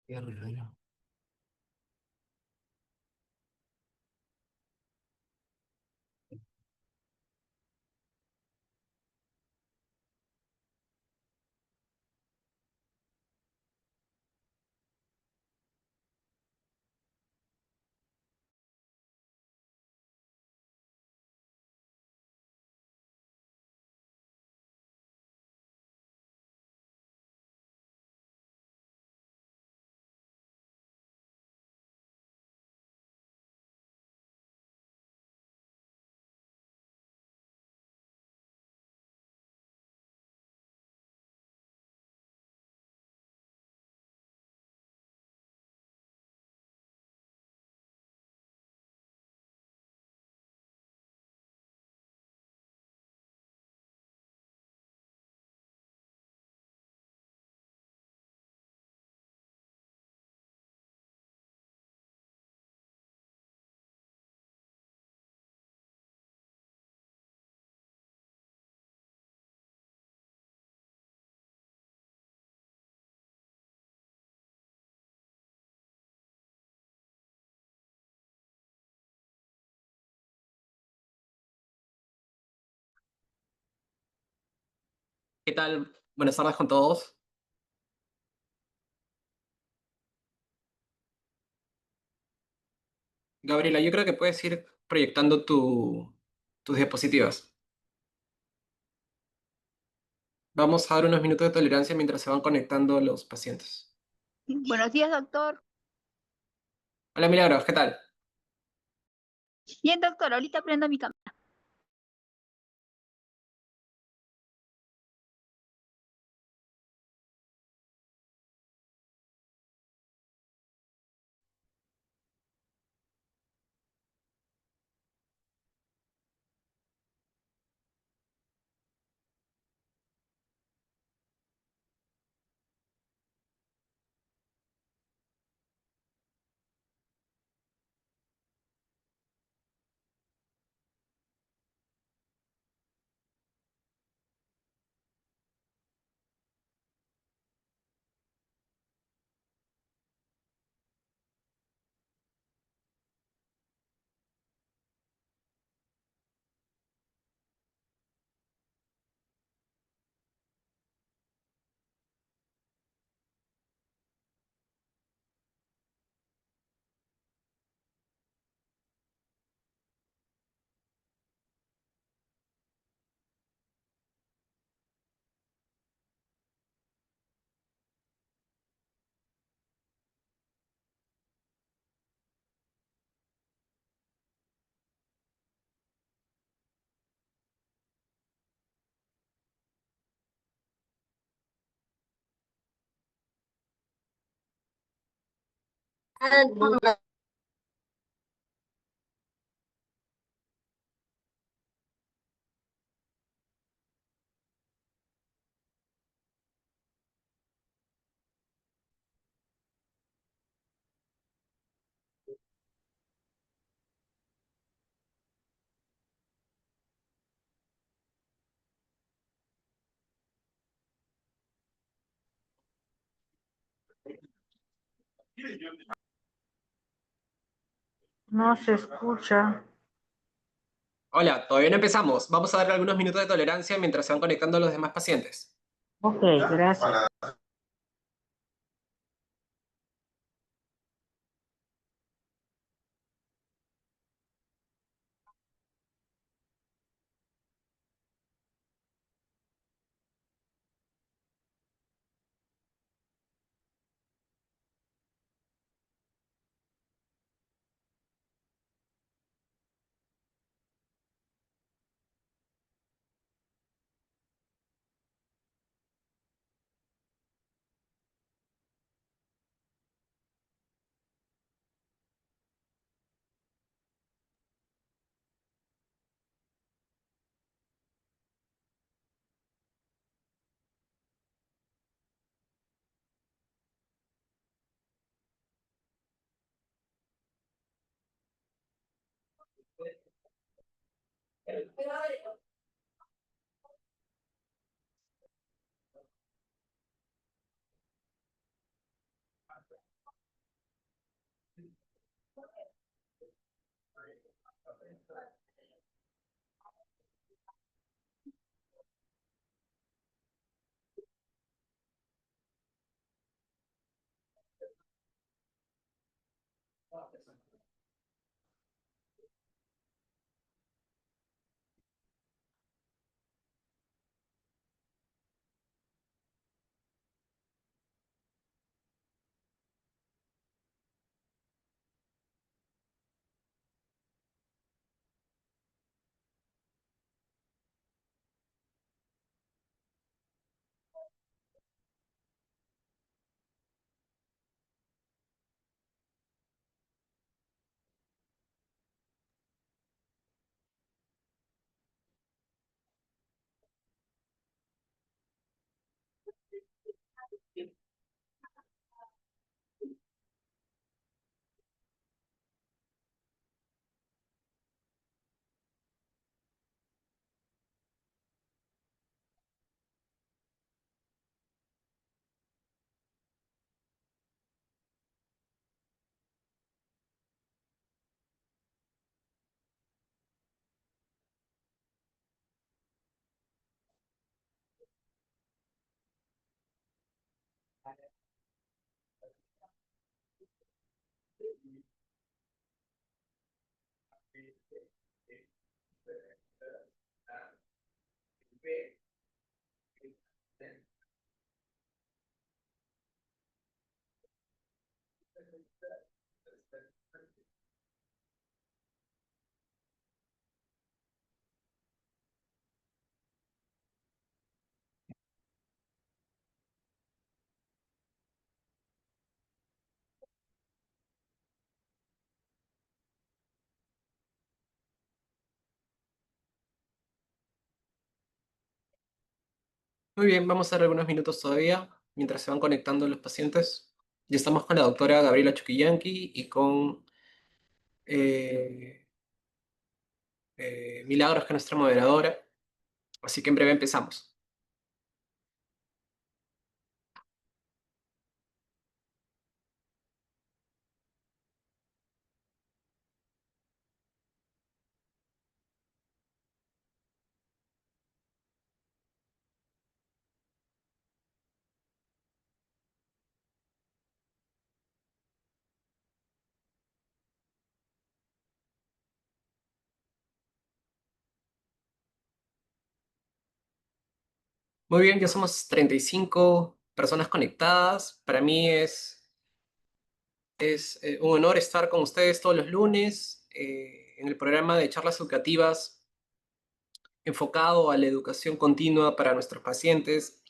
Qué raro. ¿Qué tal? Buenas tardes con todos. Gabriela, yo creo que puedes ir proyectando tus diapositivas. Vamos a dar unos minutos de tolerancia mientras se van conectando los pacientes. Buenos días, doctor. Hola Milagros, ¿qué tal? Bien, doctor, ahorita prendo mi cámara. No se escucha. Hola, todavía no empezamos. Vamos a darle algunos minutos de tolerancia mientras se van conectando los demás pacientes. Ok, gracias. Muy bien, vamos a dar algunos minutos todavía mientras se van conectando los pacientes. Ya estamos con la doctora Gabriela Chuquillanqui y con eh, Milagros, que es nuestra moderadora. Así que en breve empezamos. Muy bien, ya somos 35 personas conectadas. Para mí es un honor estar con ustedes todos los lunes en el programa de charlas educativas enfocado a la educación continua para nuestros pacientes,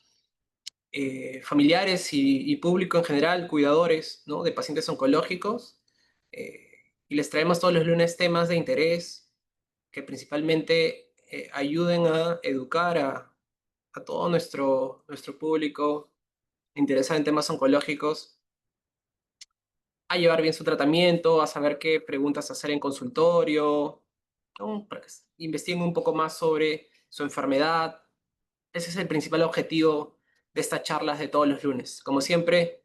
familiares y público en general, cuidadores, ¿no?, de pacientes oncológicos. Y les traemos todos los lunes temas de interés que principalmente ayuden a educar a todo nuestro público interesado en temas oncológicos, a llevar bien su tratamiento, a saber qué preguntas hacer en consultorio, ¿no?, para que investiguen un poco más sobre su enfermedad. Ese es el principal objetivo de estas charlas de todos los lunes. Como siempre,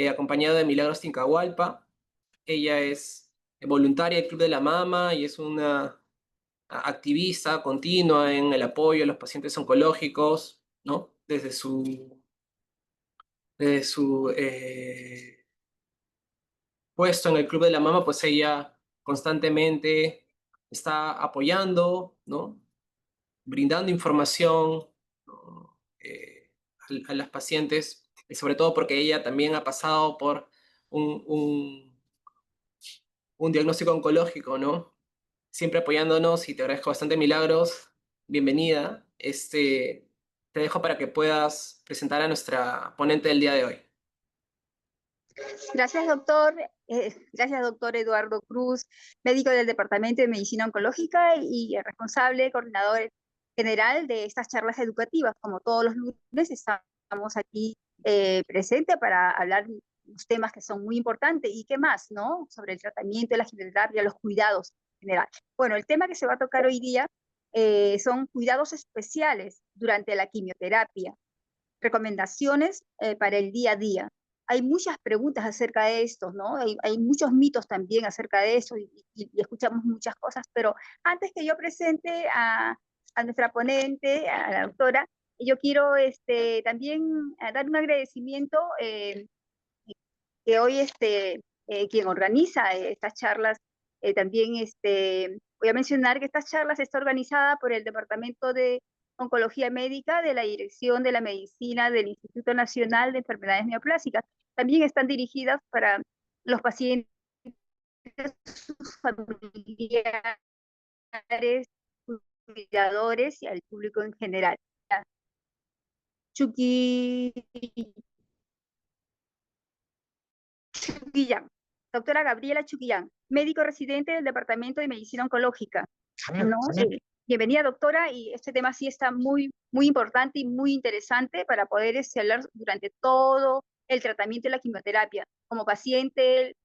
acompañado de Milagros Tincahualpa. Ella es voluntaria del Club de la Mama y es una activista continua en el apoyo a los pacientes oncológicos, ¿no? Desde su puesto en el Club de la Mama, pues ella constantemente está apoyando, ¿no?, brindando información, ¿no?, a las pacientes, y sobre todo porque ella también ha pasado por un, un, un diagnóstico oncológico, ¿no? Siempre apoyándonos, y te agradezco bastante, Milagros. Bienvenida. Te dejo para que puedas presentar a nuestra ponente del día de hoy. Gracias, doctor. Gracias, doctor Eduardo Cruz, médico del Departamento de Medicina Oncológica y el responsable coordinador general de estas charlas educativas. Como todos los lunes, estamos aquí presentes para hablar de los temas que son muy importantes y qué más, ¿no? Sobre el tratamiento, la quimioterapia, los cuidados en general. Bueno, el tema que se va a tocar hoy día son cuidados especiales durante la quimioterapia, recomendaciones para el día a día. hay muchas preguntas acerca de esto, ¿no? Hay muchos mitos también acerca de eso y escuchamos muchas cosas, pero antes que yo presente a nuestra ponente, a la doctora, yo quiero también dar un agradecimiento que hoy quien organiza estas charlas, también voy a mencionar que estas charlas está organizada por el Departamento de Oncología Médica de la Dirección de la Medicina del Instituto Nacional de Enfermedades Neoplásicas. También están dirigidas para los pacientes, sus familiares, cuidadores y al público en general. Chucky Chuquillán, doctora Gabriela Chuquillán, médico residente del Departamento de Medicina Oncológica. ¿No? Bienvenida, doctora, y este tema sí está muy, muy importante y muy interesante para poder hablar durante todo el tratamiento de la quimioterapia. Como paciente,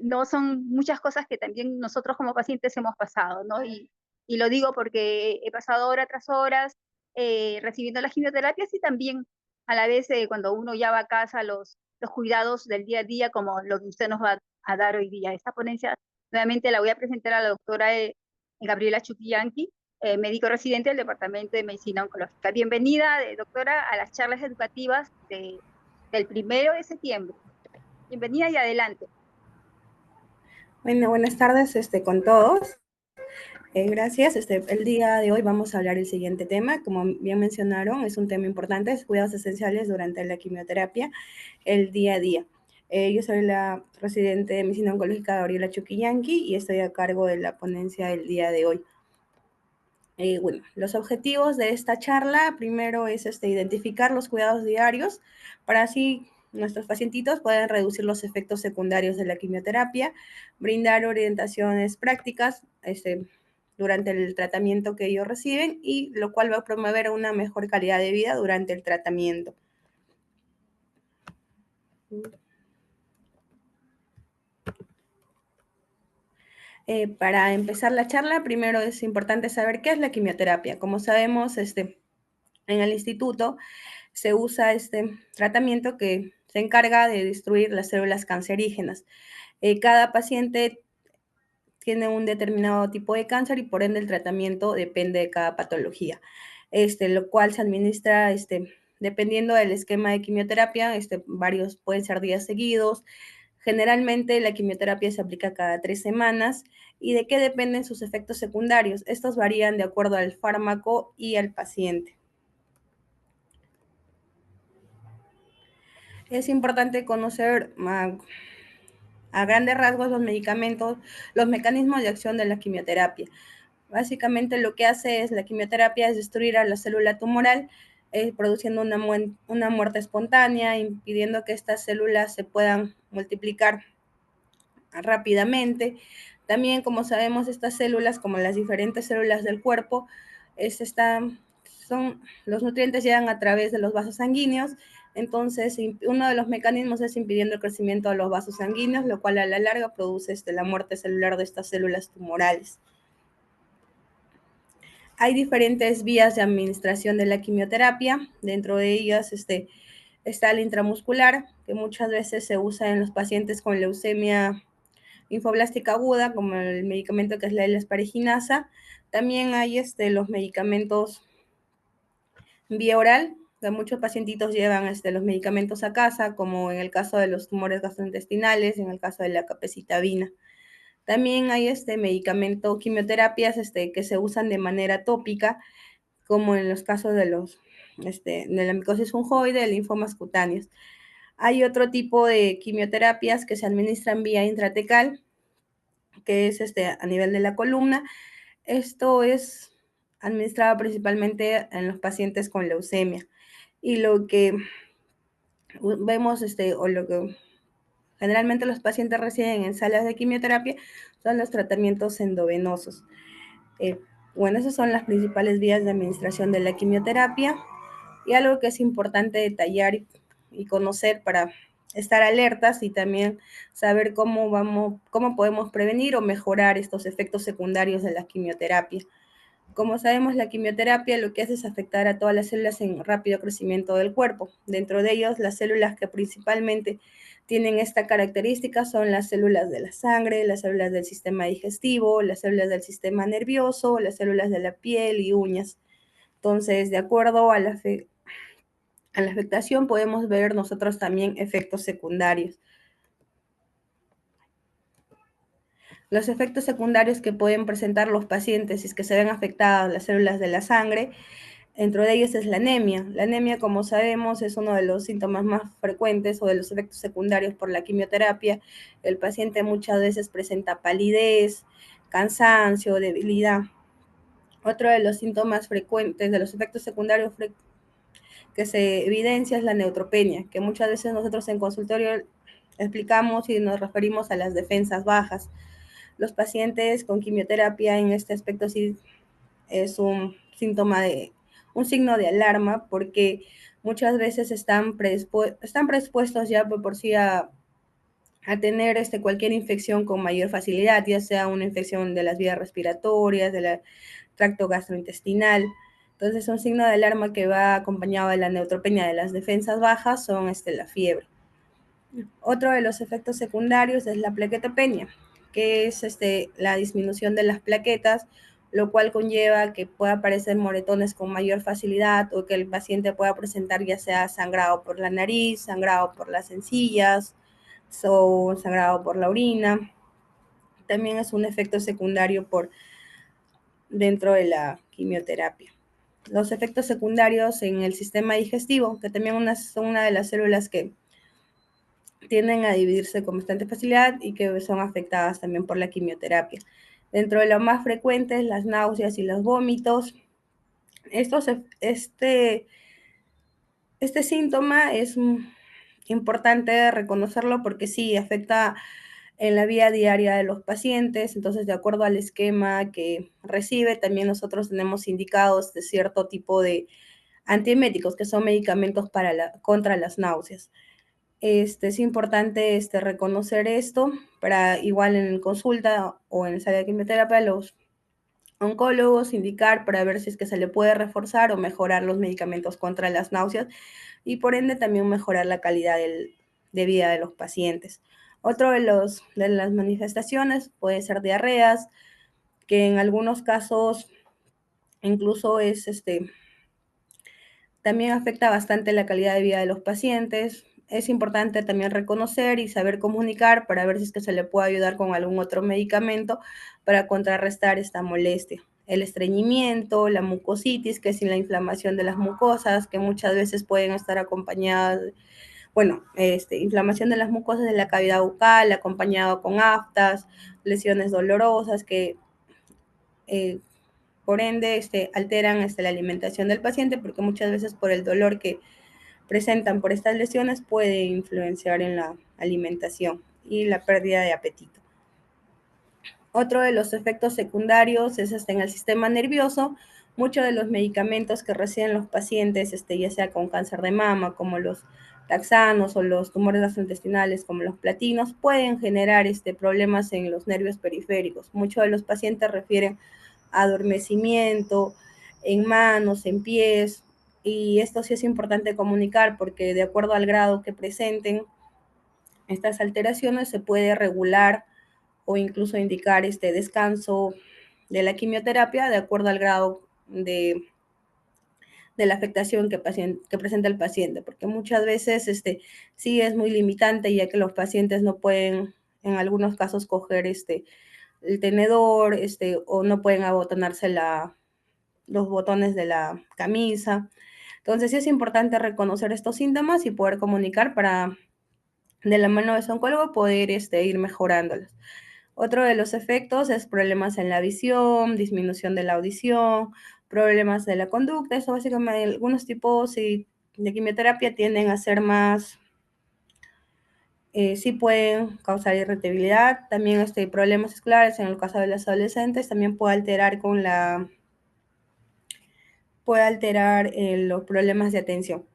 no son muchas cosas que también nosotros como pacientes hemos pasado, ¿no? Y lo digo porque he pasado horas tras horas recibiendo las quimioterapias y también a la vez cuando uno ya va a casa los cuidados del día a día como lo que usted nos va a dar hoy día. Esta ponencia nuevamente la voy a presentar a la doctora Gabriela Chuquillanqui, médico residente del Departamento de Medicina Oncológica. Bienvenida, doctora, a las charlas educativas del 1 de septiembre. Bienvenida y adelante. Bueno, buenas tardes con todos. Gracias. El día de hoy vamos a hablar el siguiente tema. Como bien mencionaron, es un tema importante, es cuidados esenciales durante la quimioterapia, el día a día. Yo soy la residente de Medicina Oncológica Gabriela Chuquillanqui y estoy a cargo de la ponencia del día de hoy. Bueno, los objetivos de esta charla, primero es identificar los cuidados diarios para así nuestros pacientitos puedan reducir los efectos secundarios de la quimioterapia, brindar orientaciones prácticas durante el tratamiento que ellos reciben y lo cual va a promover una mejor calidad de vida durante el tratamiento. Para empezar la charla, primero es importante saber qué es la quimioterapia. Como sabemos, en el instituto se usa este tratamiento que se encarga de destruir las células cancerígenas. Cada paciente tiene un determinado tipo de cáncer y por ende el tratamiento depende de cada patología, lo cual se administra dependiendo del esquema de quimioterapia, varios pueden ser días seguidos. Generalmente la quimioterapia se aplica cada 3 semanas. ¿Y de qué dependen sus efectos secundarios? Estos varían de acuerdo al fármaco y al paciente. Es importante conocer a grandes rasgos los medicamentos, los mecanismos de acción de la quimioterapia. Básicamente lo que hace es la quimioterapia es destruir a la célula tumoral, produciendo una muerte espontánea, impidiendo que estas células se puedan multiplicar rápidamente. También, como sabemos, estas células, como las diferentes células del cuerpo, los nutrientes llegan a través de los vasos sanguíneos. Entonces, uno de los mecanismos es impidiendo el crecimiento de los vasos sanguíneos, lo cual a la larga produce la muerte celular de estas células tumorales. Hay diferentes vías de administración de la quimioterapia. Dentro de ellas está la intramuscular, que muchas veces se usa en los pacientes con leucemia linfoblástica aguda, como el medicamento que es la L-asparaginasa. También hay los medicamentos vía oral, que muchos pacientitos llevan los medicamentos a casa, como en el caso de los tumores gastrointestinales, en el caso de la capecitabina. También hay medicamento, quimioterapias que se usan de manera tópica, como en los casos de la micosis fungoide, de linfomas cutáneos. Hay otro tipo de quimioterapias que se administran vía intratecal, que es a nivel de la columna. Esto es administrado principalmente en los pacientes con leucemia. Y lo que vemos, o lo que generalmente los pacientes reciben en salas de quimioterapia son los tratamientos endovenosos. Bueno, esas son las principales vías de administración de la quimioterapia. Y algo que es importante detallar y conocer para estar alertas y también saber cómo podemos prevenir o mejorar estos efectos secundarios de la quimioterapia. Como sabemos, la quimioterapia lo que hace es afectar a todas las células en rápido crecimiento del cuerpo. Dentro de ellos, las células que principalmente tienen esta característica son las células de la sangre, las células del sistema digestivo, las células del sistema nervioso, las células de la piel y uñas. Entonces, de acuerdo a la afectación, podemos ver nosotros también efectos secundarios. Los efectos secundarios que pueden presentar los pacientes si es que se ven afectadas las células de la sangre, dentro de ellos es la anemia. La anemia, como sabemos, es uno de los síntomas más frecuentes o de los efectos secundarios por la quimioterapia. El paciente muchas veces presenta palidez, cansancio, debilidad. Otro de los síntomas frecuentes, de los efectos secundarios que se evidencia es la neutropenia, que muchas veces nosotros en consultorio explicamos y nos referimos a las defensas bajas. Los pacientes con quimioterapia en este aspecto sí es un signo de alarma, porque muchas veces están predispuestos ya por sí a tener cualquier infección con mayor facilidad, ya sea una infección de las vías respiratorias, del tracto gastrointestinal. Entonces, un signo de alarma que va acompañado de la neutropenia de las defensas bajas son la fiebre. Otro de los efectos secundarios es la plaquetopenia, que es la disminución de las plaquetas, lo cual conlleva que pueda aparecer moretones con mayor facilidad o que el paciente pueda presentar ya sea sangrado por la nariz, sangrado por las encías o sangrado por la orina. También es un efecto secundario dentro de la quimioterapia. Los efectos secundarios en el sistema digestivo, que también son una de las células que tienden a dividirse con bastante facilidad y que son afectadas también por la quimioterapia. Dentro de lo más frecuentes, las náuseas y los vómitos. Este síntoma es importante reconocerlo porque sí afecta en la vida diaria de los pacientes. Entonces, de acuerdo al esquema que recibe, también nosotros tenemos indicados de cierto tipo de antieméticos, que son medicamentos contra las náuseas. Es importante reconocer esto para igual en consulta o en el sala de quimioterapia los oncólogos indicar para ver si es que se le puede reforzar o mejorar los medicamentos contra las náuseas y por ende también mejorar la calidad de vida de los pacientes. Otro de las manifestaciones puede ser diarreas, que en algunos casos incluso también afecta bastante la calidad de vida de los pacientes. Es importante también reconocer y saber comunicar para ver si es que se le puede ayudar con algún otro medicamento para contrarrestar esta molestia. El estreñimiento, la mucositis, que es la inflamación de las mucosas, que muchas veces pueden estar acompañadas, inflamación de las mucosas de la cavidad bucal, acompañado con aftas, lesiones dolorosas que por ende alteran la alimentación del paciente, porque muchas veces por el dolor que presentan por estas lesiones puede influenciar en la alimentación y la pérdida de apetito. Otro de los efectos secundarios es en el sistema nervioso. Muchos de los medicamentos que reciben los pacientes, ya sea con cáncer de mama, como los taxanos o los tumores gastrointestinales, como los platinos, pueden generar problemas en los nervios periféricos. Muchos de los pacientes refieren adormecimiento en manos, en pies, y esto sí es importante comunicar porque de acuerdo al grado que presenten estas alteraciones se puede regular o incluso indicar descanso de la quimioterapia de acuerdo al grado de la afectación que presenta el paciente, porque muchas veces sí es muy limitante, ya que los pacientes no pueden en algunos casos coger el tenedor, o no pueden abotonarse los botones de la camisa. Entonces sí es importante reconocer estos síntomas y poder comunicar para, de la mano de su oncólogo, poder ir mejorándolos. Otro de los efectos es problemas en la visión, disminución de la audición, problemas de la conducta. Eso básicamente algunos tipos de quimioterapia tienden a ser más, sí pueden causar irritabilidad. También problemas escolares en el caso de los adolescentes también puede alterar los problemas de atención.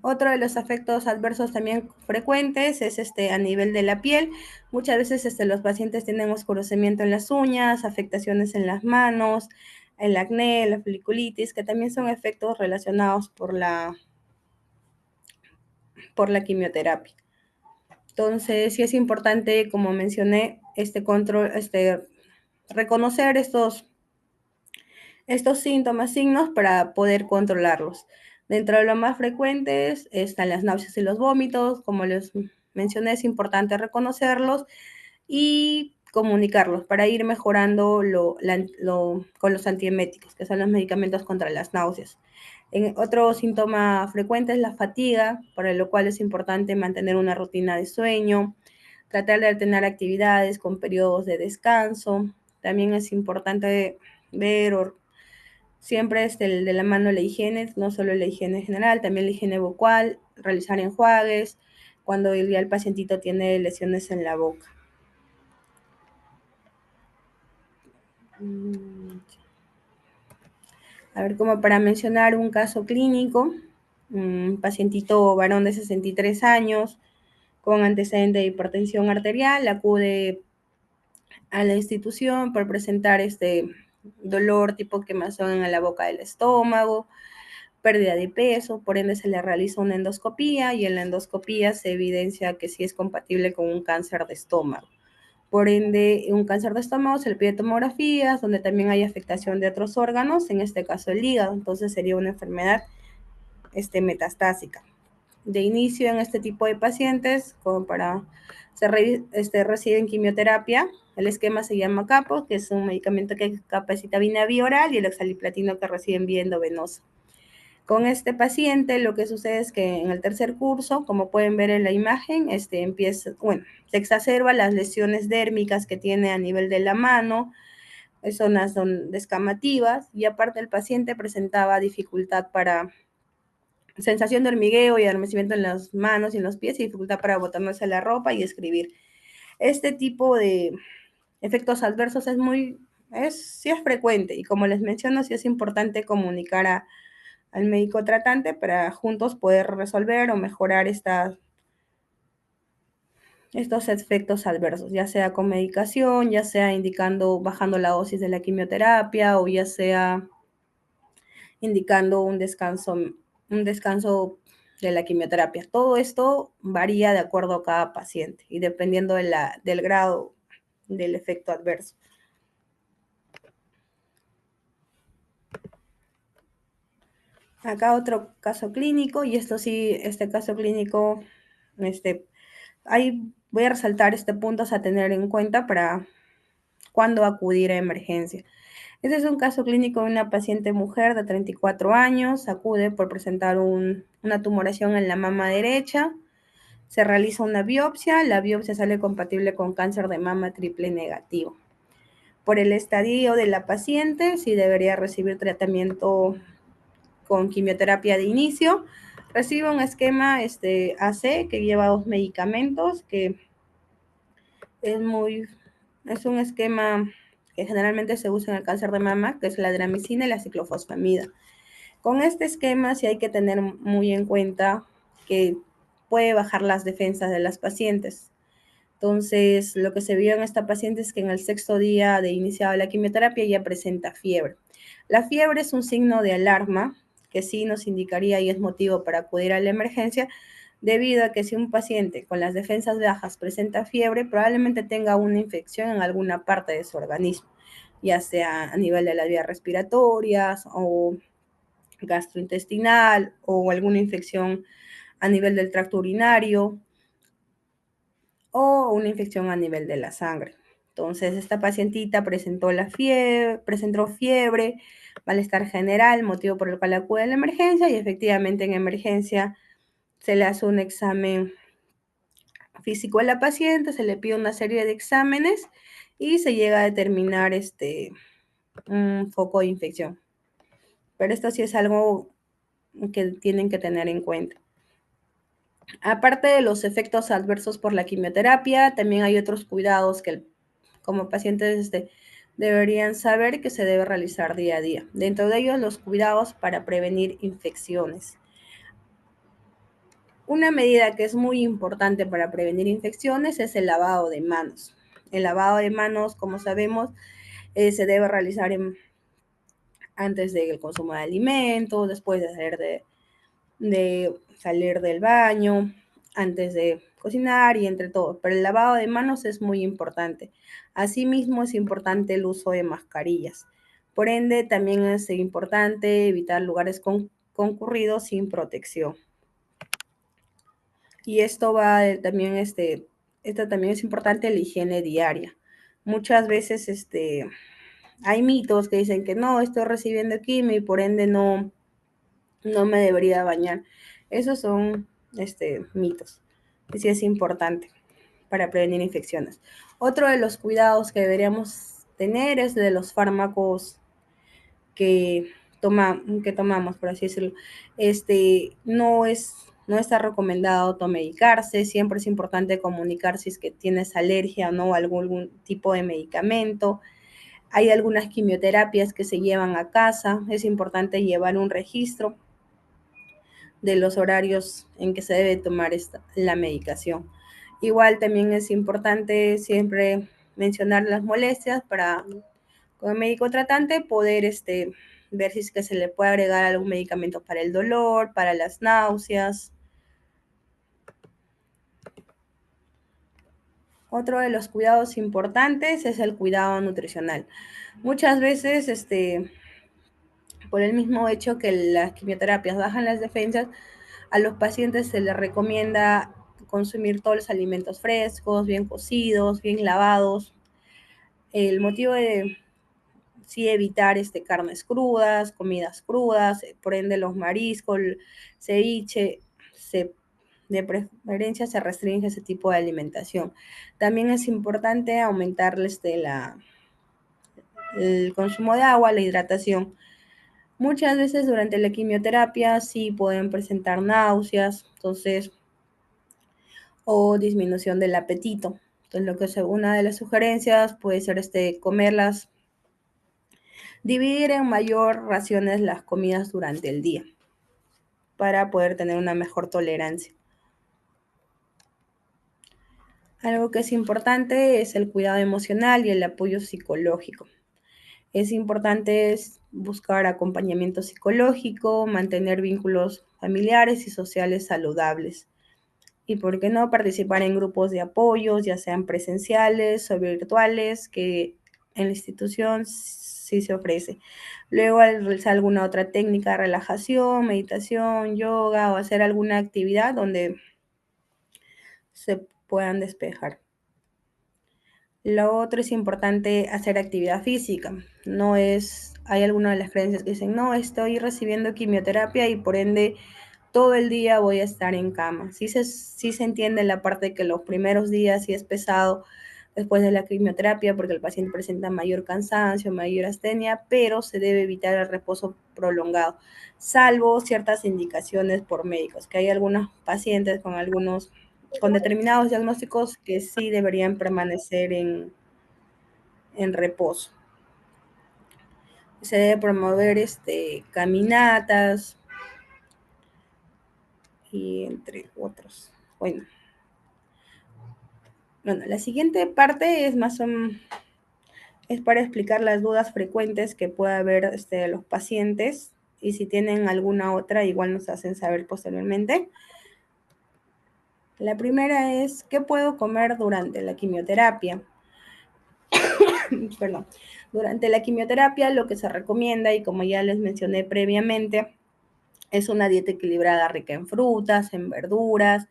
Otro de los efectos adversos también frecuentes es a nivel de la piel. Muchas veces los pacientes tienen oscurecimiento en las uñas, afectaciones en las manos, el acné, la foliculitis, que también son efectos relacionados por la quimioterapia. Entonces, sí es importante, como mencioné, reconocer estos síntomas, signos para poder controlarlos. Dentro de los más frecuentes están las náuseas y los vómitos. Como les mencioné, es importante reconocerlos y comunicarlos para ir mejorando con los antieméticos, que son los medicamentos contra las náuseas. Otro síntoma frecuente es la fatiga, para lo cual es importante mantener una rutina de sueño, tratar de alternar actividades con periodos de descanso. También es importante ver siempre de la mano la higiene, no solo la higiene general, también la higiene bucal, realizar enjuagues cuando ya el pacientito tiene lesiones en la boca. A ver, como para mencionar un caso clínico, un pacientito varón de 63 años con antecedente de hipertensión arterial acude a la institución por presentar dolor tipo quemazón en la boca del estómago, pérdida de peso, por ende se le realiza una endoscopía y en la endoscopía se evidencia que sí es compatible con un cáncer de estómago. Por ende, un cáncer de estómago se le pide tomografías, donde también hay afectación de otros órganos, en este caso el hígado, entonces sería una enfermedad metastásica. De inicio en este tipo de pacientes, reciben quimioterapia. El esquema se llama CAPO, que es un medicamento que capacita vía oral, y el oxaliplatino que reciben vía endovenosa. Con este paciente lo que sucede es que en el tercer curso, como pueden ver en la imagen, se exacerba las lesiones dérmicas que tiene a nivel de la mano, zonas descamativas, y aparte el paciente presentaba dificultad para sensación de hormigueo y adormecimiento en las manos y en los pies y dificultad para botarse la ropa y escribir. Este tipo de efectos adversos sí es frecuente, y como les menciono, sí es importante comunicar al médico tratante para juntos poder resolver o mejorar estos efectos adversos, ya sea con medicación, ya sea bajando la dosis de la quimioterapia, o ya sea indicando un descanso de la quimioterapia. Todo esto varía de acuerdo a cada paciente y dependiendo del grado del efecto adverso. Acá otro caso clínico, y este caso clínico, ahí voy a resaltar puntos a tener en cuenta para cuándo acudir a emergencia. Este es un caso clínico de una paciente mujer de 34 años, acude por presentar una tumoración en la mama derecha, se realiza una biopsia, la biopsia sale compatible con cáncer de mama triple negativo. Por el estadio de la paciente, sí debería recibir tratamiento con quimioterapia de inicio. Recibe un esquema AC que lleva 2 medicamentos, que es un esquema que generalmente se usa en el cáncer de mama, que es la dramicina y la ciclofosfamida. Con este esquema sí hay que tener muy en cuenta que puede bajar las defensas de las pacientes. Entonces, lo que se vio en esta paciente es que en el 6º día de iniciada la quimioterapia ya presenta fiebre. La fiebre es un signo de alarma que sí nos indicaría y es motivo para acudir a la emergencia, debido a que si un paciente con las defensas bajas presenta fiebre, probablemente tenga una infección en alguna parte de su organismo, ya sea a nivel de las vías respiratorias o gastrointestinal, o alguna infección a nivel del tracto urinario, o una infección a nivel de la sangre. Entonces, esta pacientita presentó fiebre, malestar general, motivo por el cual acude a la emergencia, y efectivamente en emergencia se le hace un examen físico a la paciente, se le pide una serie de exámenes y se llega a determinar un foco de infección. Pero esto sí es algo que tienen que tener en cuenta. Aparte de los efectos adversos por la quimioterapia, también hay otros cuidados que como pacientes deberían saber que se debe realizar día a día. Dentro de ellos, los cuidados para prevenir infecciones. Una medida que es muy importante para prevenir infecciones es el lavado de manos. El lavado de manos, como sabemos, se debe realizar antes del consumo de alimentos, después de salir del baño, antes de cocinar y entre todo. Pero el lavado de manos es muy importante. Asimismo, es importante el uso de mascarillas. Por ende, también es importante evitar lugares concurridos sin protección. Y esto va también, esto también es importante la higiene diaria. Muchas veces, hay mitos que dicen que no, estoy recibiendo quimio y por ende no me debería bañar. Esos son, mitos. Y sí es importante para prevenir infecciones. Otro de los cuidados que deberíamos tener es de los fármacos que, que tomamos, por así decirlo. No está recomendado automedicarse, siempre es importante comunicar si es que tienes alergia o no a algún tipo de medicamento. Hay algunas quimioterapias que se llevan a casa, es importante llevar un registro de los horarios en que se debe tomar la medicación. Igual también es importante siempre mencionar las molestias para con el médico tratante poder ver si es que se le puede agregar algún medicamento para el dolor, para las náuseas. Otro de los cuidados importantes es el cuidado nutricional. Muchas veces, por el mismo hecho que las quimioterapias bajan las defensas, a los pacientes se les recomienda consumir todos los alimentos frescos, bien cocidos, bien lavados. El motivo de sí evitar carnes crudas, comidas crudas, por ende los mariscos, el ceviche, de preferencia se restringe ese tipo de alimentación. También es importante aumentar el consumo de agua, la hidratación. Muchas veces durante la quimioterapia sí pueden presentar náuseas, entonces, o disminución del apetito. Entonces, lo que es una de las sugerencias puede ser comerlas, dividir en mayor raciones las comidas durante el día para poder tener una mejor tolerancia. Algo que es importante es el cuidado emocional y el apoyo psicológico. Es importante buscar acompañamiento psicológico, mantener vínculos familiares y sociales saludables. Y por qué no participar en grupos de apoyo, ya sean presenciales o virtuales, que en la institución sí se ofrece. Luego, al realizar alguna otra técnica de relajación, meditación, yoga o hacer alguna actividad donde se puedan despejar. Lo otro es importante hacer actividad física. Hay algunas de las creencias que dicen, no, estoy recibiendo quimioterapia y por ende todo el día voy a estar en cama. Sí se entiende la parte de que los primeros días sí es pesado después de la quimioterapia porque el paciente presenta mayor cansancio, mayor astenia, pero se debe evitar el reposo prolongado, salvo ciertas indicaciones por médicos, que hay algunos pacientes con determinados diagnósticos que sí deberían permanecer en reposo. Se debe promover caminatas y entre otros. Bueno, la siguiente parte es para explicar las dudas frecuentes que puede haber los pacientes y si tienen alguna otra igual nos hacen saber posteriormente. La primera es, ¿qué puedo comer durante la quimioterapia? Perdón. Durante la quimioterapia lo que se recomienda, y como ya les mencioné previamente, es una dieta equilibrada rica en frutas, en verduras,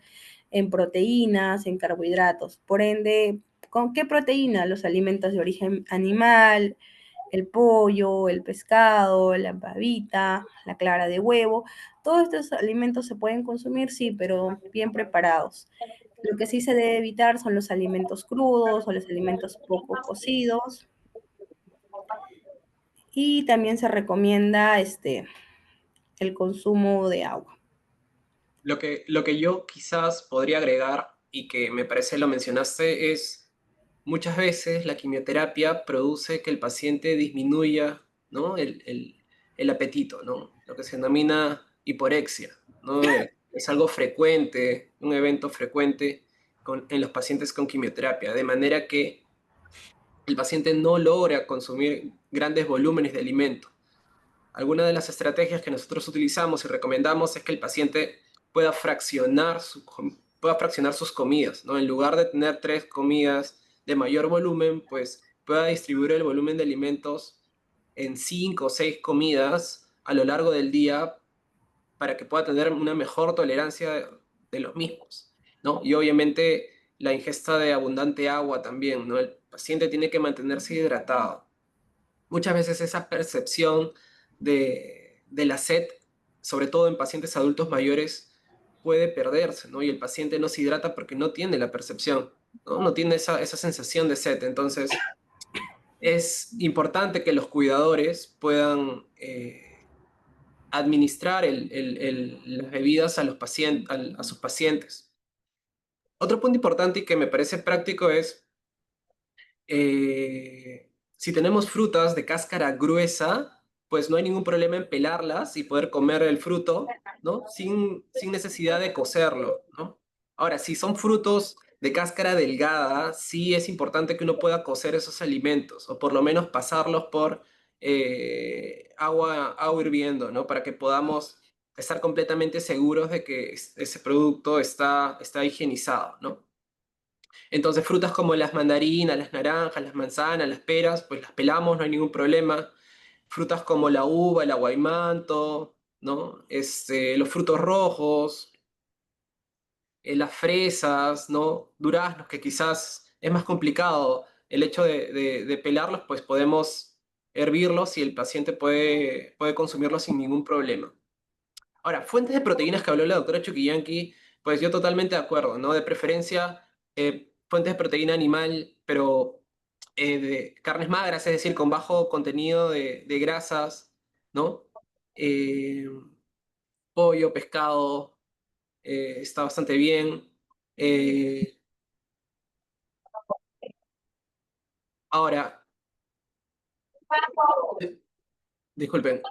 en proteínas, en carbohidratos. Por ende, ¿con qué proteína? Los alimentos de origen animal, el pollo, el pescado, la babita, la clara de huevo. Todos estos alimentos se pueden consumir, sí, pero bien preparados. Lo que sí se debe evitar son los alimentos crudos o los alimentos poco cocidos. Y también se recomienda el consumo de agua. Lo que yo quizás podría agregar y que me parece lo mencionaste es muchas veces la quimioterapia produce que el paciente disminuya, ¿no? el apetito, ¿no? Lo que se denomina hiporexia, ¿no? Es algo frecuente, un evento frecuente en los pacientes con quimioterapia, de manera que el paciente no logra consumir grandes volúmenes de alimento. Alguna de las estrategias que nosotros utilizamos y recomendamos es que el paciente pueda fraccionar, pueda fraccionar sus comidas, ¿no? En lugar de tener 3 comidas de mayor volumen, pues pueda distribuir el volumen de alimentos en 5 o 6 comidas a lo largo del día para que pueda tener una mejor tolerancia de los mismos, ¿no? Y obviamente la ingesta de abundante agua también, ¿no? El paciente tiene que mantenerse hidratado. Muchas veces esa percepción de la sed, sobre todo en pacientes adultos mayores, puede perderse, ¿no? Y el paciente no se hidrata porque no tiene la percepción, ¿no? No tiene esa sensación de sed. Entonces, es importante que los cuidadores puedan administrar las bebidas a, los a sus pacientes. Otro punto importante y que me parece práctico es, si tenemos frutas de cáscara gruesa, pues no hay ningún problema en pelarlas y poder comer el fruto, ¿no? Sin necesidad de cocerlo, ¿no? Ahora, si son frutos de cáscara delgada, sí es importante que uno pueda cocer esos alimentos o por lo menos pasarlos por agua hirviendo, ¿no? Para que podamos estar completamente seguros de que ese producto está higienizado, ¿no? Entonces, frutas como las mandarinas, las naranjas, las manzanas, las peras, pues las pelamos, no hay ningún problema. Frutas como la uva, el aguaimanto, ¿no? Los frutos rojos, las fresas, ¿no? Duraznos, que quizás es más complicado el hecho de pelarlos, pues podemos hervirlos y el paciente puede consumirlos sin ningún problema. Ahora, fuentes de proteínas que habló la doctora Chuquillanqui, pues yo totalmente de acuerdo, ¿no? De preferencia, fuentes de proteína animal, pero de carnes magras, es decir, con bajo contenido de grasas, ¿no? Eh, pollo, pescado, está bastante bien. Eh, ahora, disculpen,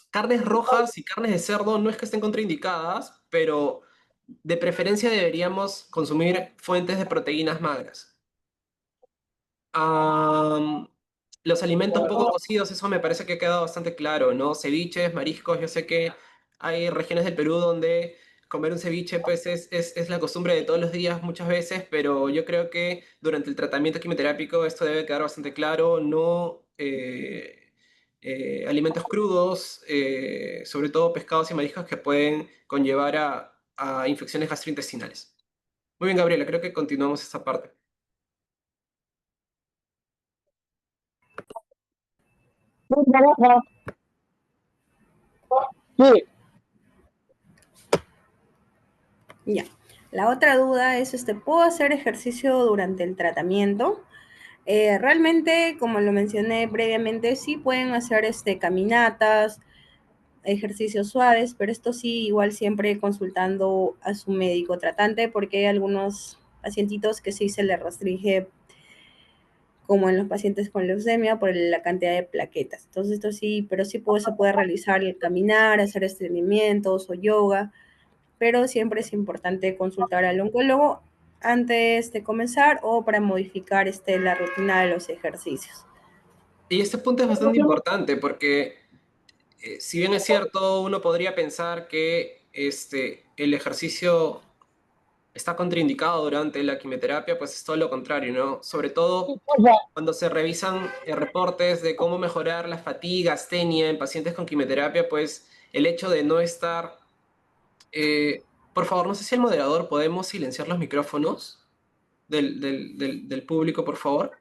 carnes rojas y carnes de cerdo no es que estén contraindicadas, pero de preferencia deberíamos consumir fuentes de proteínas magras. Am, los alimentos poco cocidos, eso me parece que ha quedado bastante claro, ¿no? Ceviches, mariscos, yo sé que hay regiones del Perú donde comer un ceviche pues es la costumbre de todos los días muchas veces, pero yo creo que durante el tratamiento quimioterápico esto debe quedar bastante claro, no alimentos crudos, sobre todo pescados y mariscos que pueden conllevar a infecciones gastrointestinales. Muy bien, Gabriela, creo que continuamos esta parte. Sí, Ya. La otra duda es, ¿puedo hacer ejercicio durante el tratamiento? Realmente, como lo mencioné previamente, sí pueden hacer caminatas, ejercicios suaves, pero esto sí, igual siempre consultando a su médico tratante, porque hay algunos pacientitos que sí se les restringe, como en los pacientes con leucemia, por la cantidad de plaquetas. Entonces, esto sí, pero sí se puede realizar el caminar, hacer estiramientos o yoga, pero siempre es importante consultar al oncólogo antes de comenzar o para modificar la rutina de los ejercicios. Y este punto es bastante importante porque si bien es cierto, uno podría pensar que el ejercicio está contraindicado durante la quimioterapia, pues es todo lo contrario, ¿no? Sobre todo porfa. cuando se revisan reportes de cómo mejorar la fatiga, astenia en pacientes con quimioterapia, pues el hecho de no estar... por favor, no sé si el moderador podemos silenciar los micrófonos del público, por favor.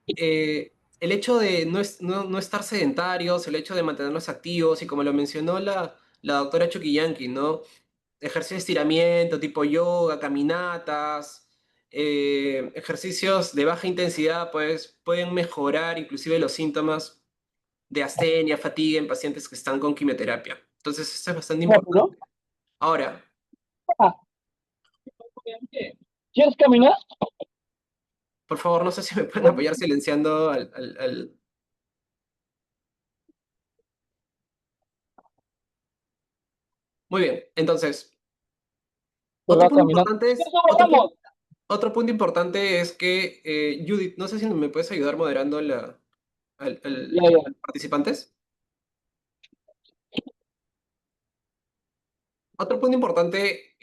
El hecho de no estar sedentarios, el hecho de mantenernos activos, y como lo mencionó la doctora Chuquillanqui, ¿no? Ejercicio de estiramiento, tipo yoga, caminatas, ejercicios de baja intensidad, pues pueden mejorar inclusive los síntomas de astenia, fatiga en pacientes que están con quimioterapia. Entonces, esto es bastante Rápido. importante. Ahora, Ah, ¿quieres caminar? por favor, no sé si me pueden apoyar silenciando Muy bien, entonces, Te va a caminar. Vamos. otro punto importante es que, Judith, no sé si me puedes ayudar moderando participantes. Otro punto importante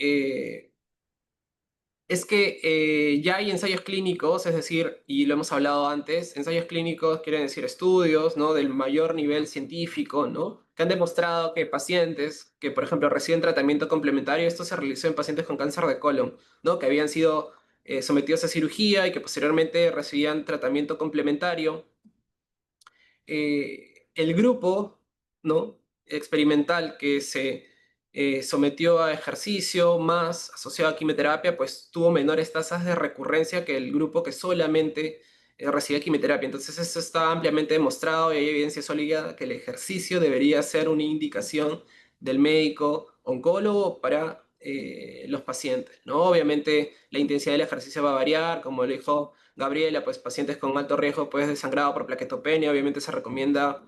es que ya hay ensayos clínicos, es decir, y lo hemos hablado antes, ensayos clínicos quieren decir estudios, ¿no? Del mayor nivel científico, ¿no? Que han demostrado que pacientes que, por ejemplo, reciben tratamiento complementario, esto se realizó en pacientes con cáncer de colon, ¿no? Que habían sido sometidos a cirugía y que posteriormente recibían tratamiento complementario. El grupo, ¿no? experimental que se sometió a ejercicio más asociado a quimioterapia, pues tuvo menores tasas de recurrencia que el grupo que solamente recibía quimioterapia. Entonces eso está ampliamente demostrado y hay evidencia sólida que el ejercicio debería ser una indicación del médico oncólogo para los pacientes, ¿no? Obviamente la intensidad del ejercicio va a variar, como lo dijo Gabriela, pues pacientes con alto riesgo pues, de sangrado por plaquetopenia, obviamente se recomienda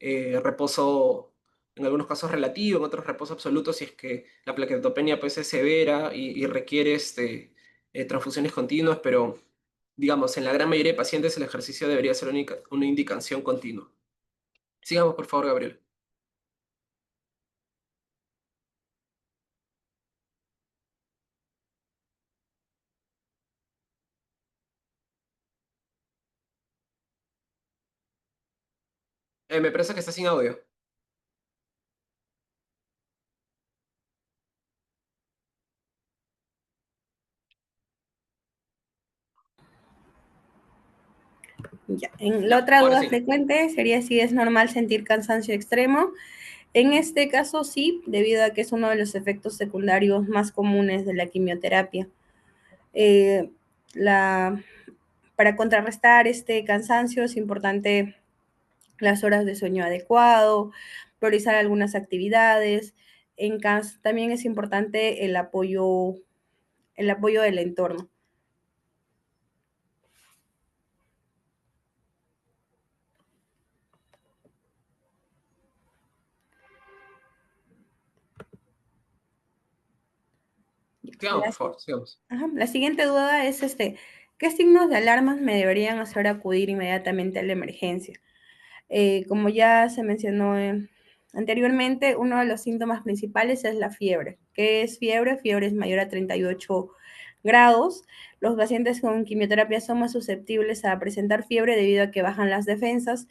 reposo, en algunos casos relativo, en otros reposo absoluto, si es que la plaquetopenia pues, es severa y requiere transfusiones continuas, pero digamos, en la gran mayoría de pacientes el ejercicio debería ser una indicación continua. Sigamos, por favor, Gabriel. Me parece que está sin audio. Ya. La otra Ahora duda sí. frecuente sería si es normal sentir cansancio extremo. En este caso sí, debido a que es uno de los efectos secundarios más comunes de la quimioterapia. Eh, la, para contrarrestar este cansancio es importante las horas de sueño adecuado, priorizar algunas actividades. También es importante el apoyo del entorno. Sigamos, por favor, sigamos. La siguiente duda es ¿qué signos de alarmas me deberían hacer acudir inmediatamente a la emergencia? Como ya se mencionó anteriormente, uno de los síntomas principales es la fiebre. ¿Qué es fiebre? Fiebre es mayor a 38 grados. Los pacientes con quimioterapia son más susceptibles a presentar fiebre debido a que bajan las defensas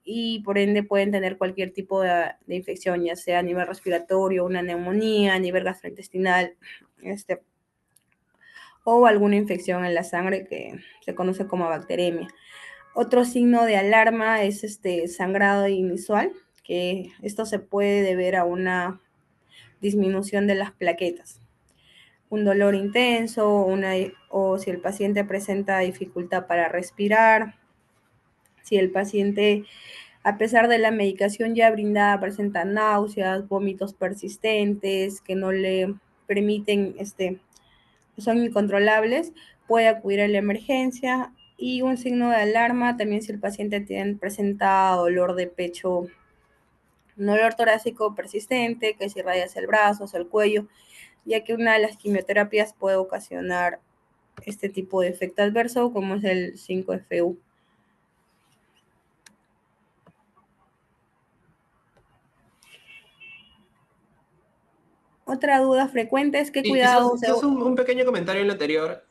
y por ende pueden tener cualquier tipo de infección, ya sea a nivel respiratorio, una neumonía, a nivel gastrointestinal, o alguna infección en la sangre que se conoce como bacteremia. Otro signo de alarma es sangrado inusual, que esto se puede deber a una disminución de las plaquetas. Un dolor intenso o si el paciente presenta dificultad para respirar, si el paciente, a pesar de la medicación ya brindada, presenta náuseas, vómitos persistentes que no le permiten, son incontrolables, puede acudir a la emergencia. Y un signo de alarma también si el paciente presenta dolor de pecho, un dolor torácico persistente, que se irradia hacia el brazo, hacia el cuello, ya que una de las quimioterapias puede ocasionar este tipo de efecto adverso, como es el 5FU. Otra duda frecuente es qué cuidados... Quizás un pequeño comentario en lo anterior.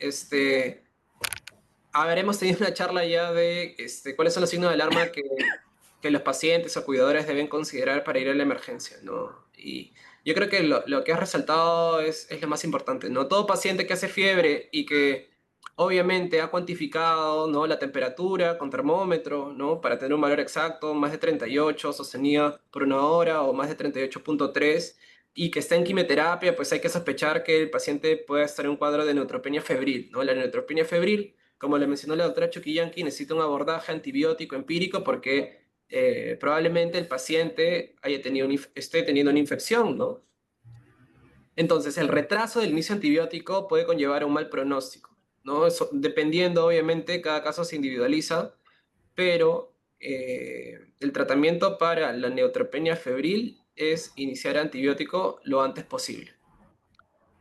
A ver, hemos tenido una charla ya de cuáles son los signos de alarma que los pacientes o cuidadores deben considerar para ir a la emergencia, ¿no? Y yo creo que lo que has resaltado es lo más importante, ¿no? Todo paciente que hace fiebre y que obviamente ha cuantificado, ¿no? la temperatura con termómetro, ¿no? Para tener un valor exacto, más de 38 sostenida por una hora o más de 38,3 y que está en quimioterapia, pues hay que sospechar que el paciente pueda estar en un cuadro de neutropenia febril, ¿no? La neutropenia febril, como le mencionó la doctora Chuquillanqui, necesita un abordaje antibiótico empírico porque probablemente el paciente esté teniendo una infección, ¿no? Entonces, el retraso del inicio antibiótico puede conllevar a un mal pronóstico, ¿no? Dependiendo, obviamente, cada caso se individualiza, pero el tratamiento para la neutropenia febril es iniciar antibiótico lo antes posible.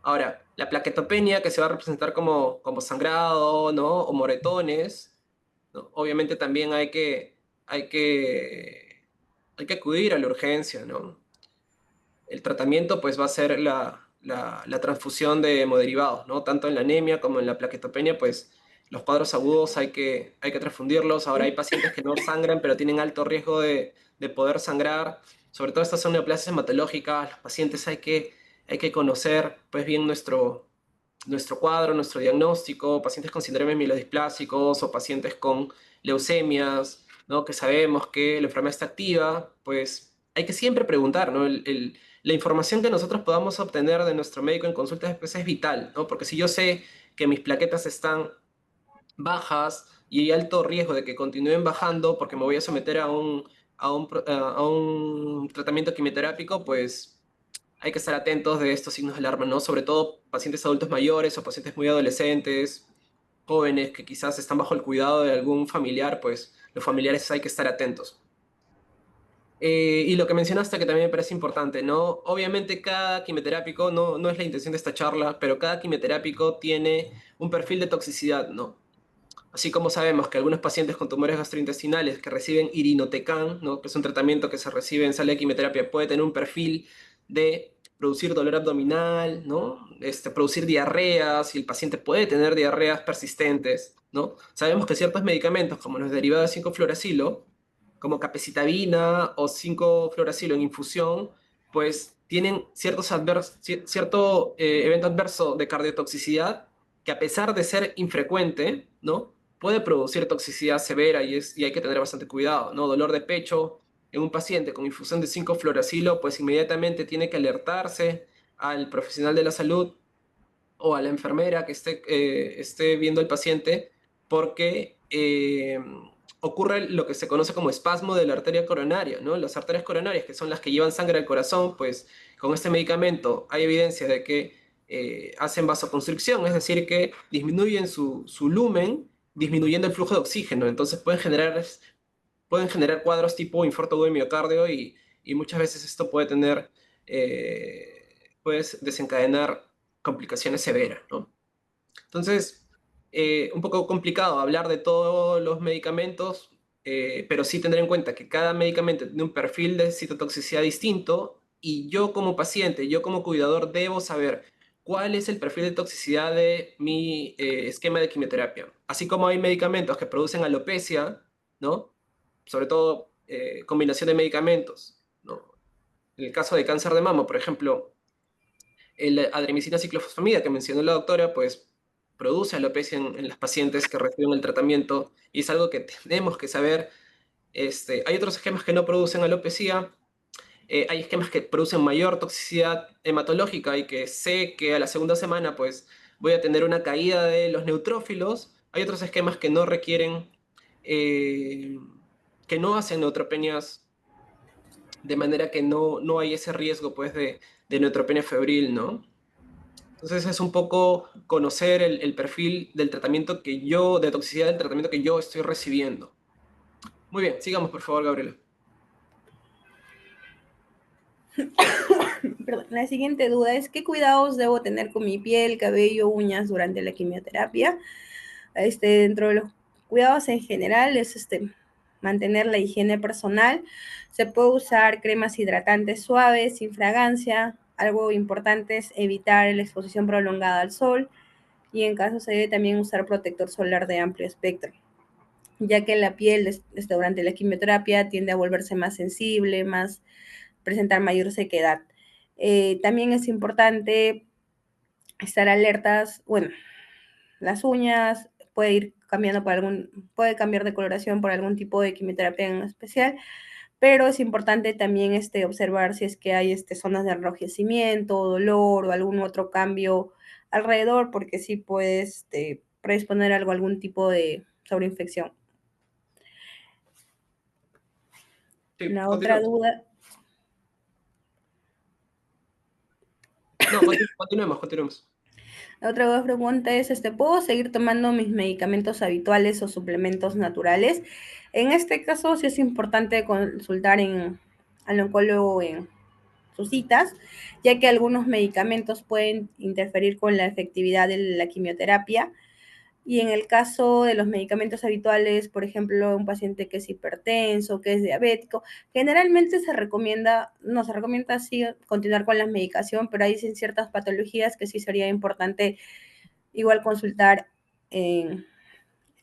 Ahora, la plaquetopenia, que se va a representar como sangrado, ¿no? O moretones, ¿no? Obviamente también hay que hay que acudir a la urgencia, ¿no? El tratamiento pues va a ser la transfusión de hemoderivados, ¿no? Tanto en la anemia como en la plaquetopenia, pues los cuadros agudos hay que transfundirlos. Ahora hay pacientes que no sangran, pero tienen alto riesgo de poder sangrar. Sobre todo estas son neoplasias hematológicas. Los pacientes hay que conocer pues bien nuestro cuadro, nuestro diagnóstico, pacientes con síndromes mielodisplásicos o pacientes con leucemias, ¿no? Que sabemos que la enfermedad está activa, pues hay que siempre preguntar, ¿no? La información que nosotros podamos obtener de nuestro médico en consultas pues, es vital, ¿no? Porque si yo sé que mis plaquetas están bajas y hay alto riesgo de que continúen bajando porque me voy a someter a un tratamiento quimioterápico, pues hay que estar atentos de estos signos de alarma, ¿no? Sobre todo pacientes adultos mayores o pacientes muy adolescentes, jóvenes que quizás están bajo el cuidado de algún familiar, pues los familiares hay que estar atentos. Y lo que mencionaste que también me parece importante, ¿no? Obviamente cada quimioterápico, no es la intención de esta charla, pero cada quimioterápico tiene un perfil de toxicidad, ¿no? Así como sabemos que algunos pacientes con tumores gastrointestinales que reciben irinotecan, ¿no? Que es un tratamiento que se recibe en sala de quimioterapia, puede tener un perfil de producir dolor abdominal, ¿no? Producir diarreas, y el paciente puede tener diarreas persistentes, ¿no? Sabemos que ciertos medicamentos, como los derivados de 5-fluoracilo, como capecitabina o 5-fluoracilo en infusión, pues tienen cierto evento adverso de cardiotoxicidad que a pesar de ser infrecuente, ¿no? Puede producir toxicidad severa y hay que tener bastante cuidado, ¿no? Dolor de pecho en un paciente con infusión de 5-fluoracilo, pues inmediatamente tiene que alertarse al profesional de la salud o a la enfermera que esté viendo al paciente porque ocurre lo que se conoce como espasmo de la arteria coronaria, ¿no? Las arterias coronarias, que son las que llevan sangre al corazón, pues con este medicamento hay evidencia de que hacen vasoconstricción, es decir, que disminuyen su lumen, disminuyendo el flujo de oxígeno. Entonces pueden generar cuadros tipo infarto agudo de miocardio y muchas veces esto puede puedes desencadenar complicaciones severas, ¿no? Entonces, un poco complicado hablar de todos los medicamentos, pero sí tener en cuenta que cada medicamento tiene un perfil de citotoxicidad distinto y yo como paciente, yo como cuidador debo saber cuál es el perfil de toxicidad de mi esquema de quimioterapia. Así como hay medicamentos que producen alopecia, ¿no? Sobre todo combinación de medicamentos, ¿no? En el caso de cáncer de mama, por ejemplo, el adrimicina ciclofosfamida que mencionó la doctora, pues produce alopecia en las pacientes que reciben el tratamiento y es algo que tenemos que saber. Hay otros esquemas que no producen alopecia, hay esquemas que producen mayor toxicidad hematológica y que sé que a la segunda semana pues voy a tener una caída de los neutrófilos. Hay otros esquemas que no requieren, que no hacen neutropenias de manera que no hay ese riesgo pues de neutropenia febril, ¿no? Entonces es un poco conocer el perfil del tratamiento de toxicidad del tratamiento que yo estoy recibiendo. Muy bien, sigamos por favor, Gabriela. Perdón, la siguiente duda es, ¿qué cuidados debo tener con mi piel, cabello, uñas durante la quimioterapia? Dentro de los cuidados en general es mantener la higiene personal. Se puede usar cremas hidratantes suaves, sin fragancia. Algo importante es evitar la exposición prolongada al sol y en caso se debe también usar protector solar de amplio espectro, ya que la piel durante la quimioterapia tiende a volverse más sensible, presentar mayor sequedad. También es importante estar alertas, bueno, las uñas puede cambiar de coloración por algún tipo de quimioterapia en especial, pero es importante también observar si es que hay zonas de enrojecimiento, dolor o algún otro cambio alrededor, porque sí puede predisponer algún tipo de sobreinfección. Sí, La otra duda... No, continuemos. La otra pregunta es, ¿puedo seguir tomando mis medicamentos habituales o suplementos naturales? En este caso, sí es importante consultar al oncólogo en sus citas, ya que algunos medicamentos pueden interferir con la efectividad de la quimioterapia Y en el caso de los medicamentos habituales, por ejemplo, un paciente que es hipertenso, que es diabético, generalmente no se recomienda así continuar con la medicación, pero hay ciertas patologías que sí sería importante igual consultar en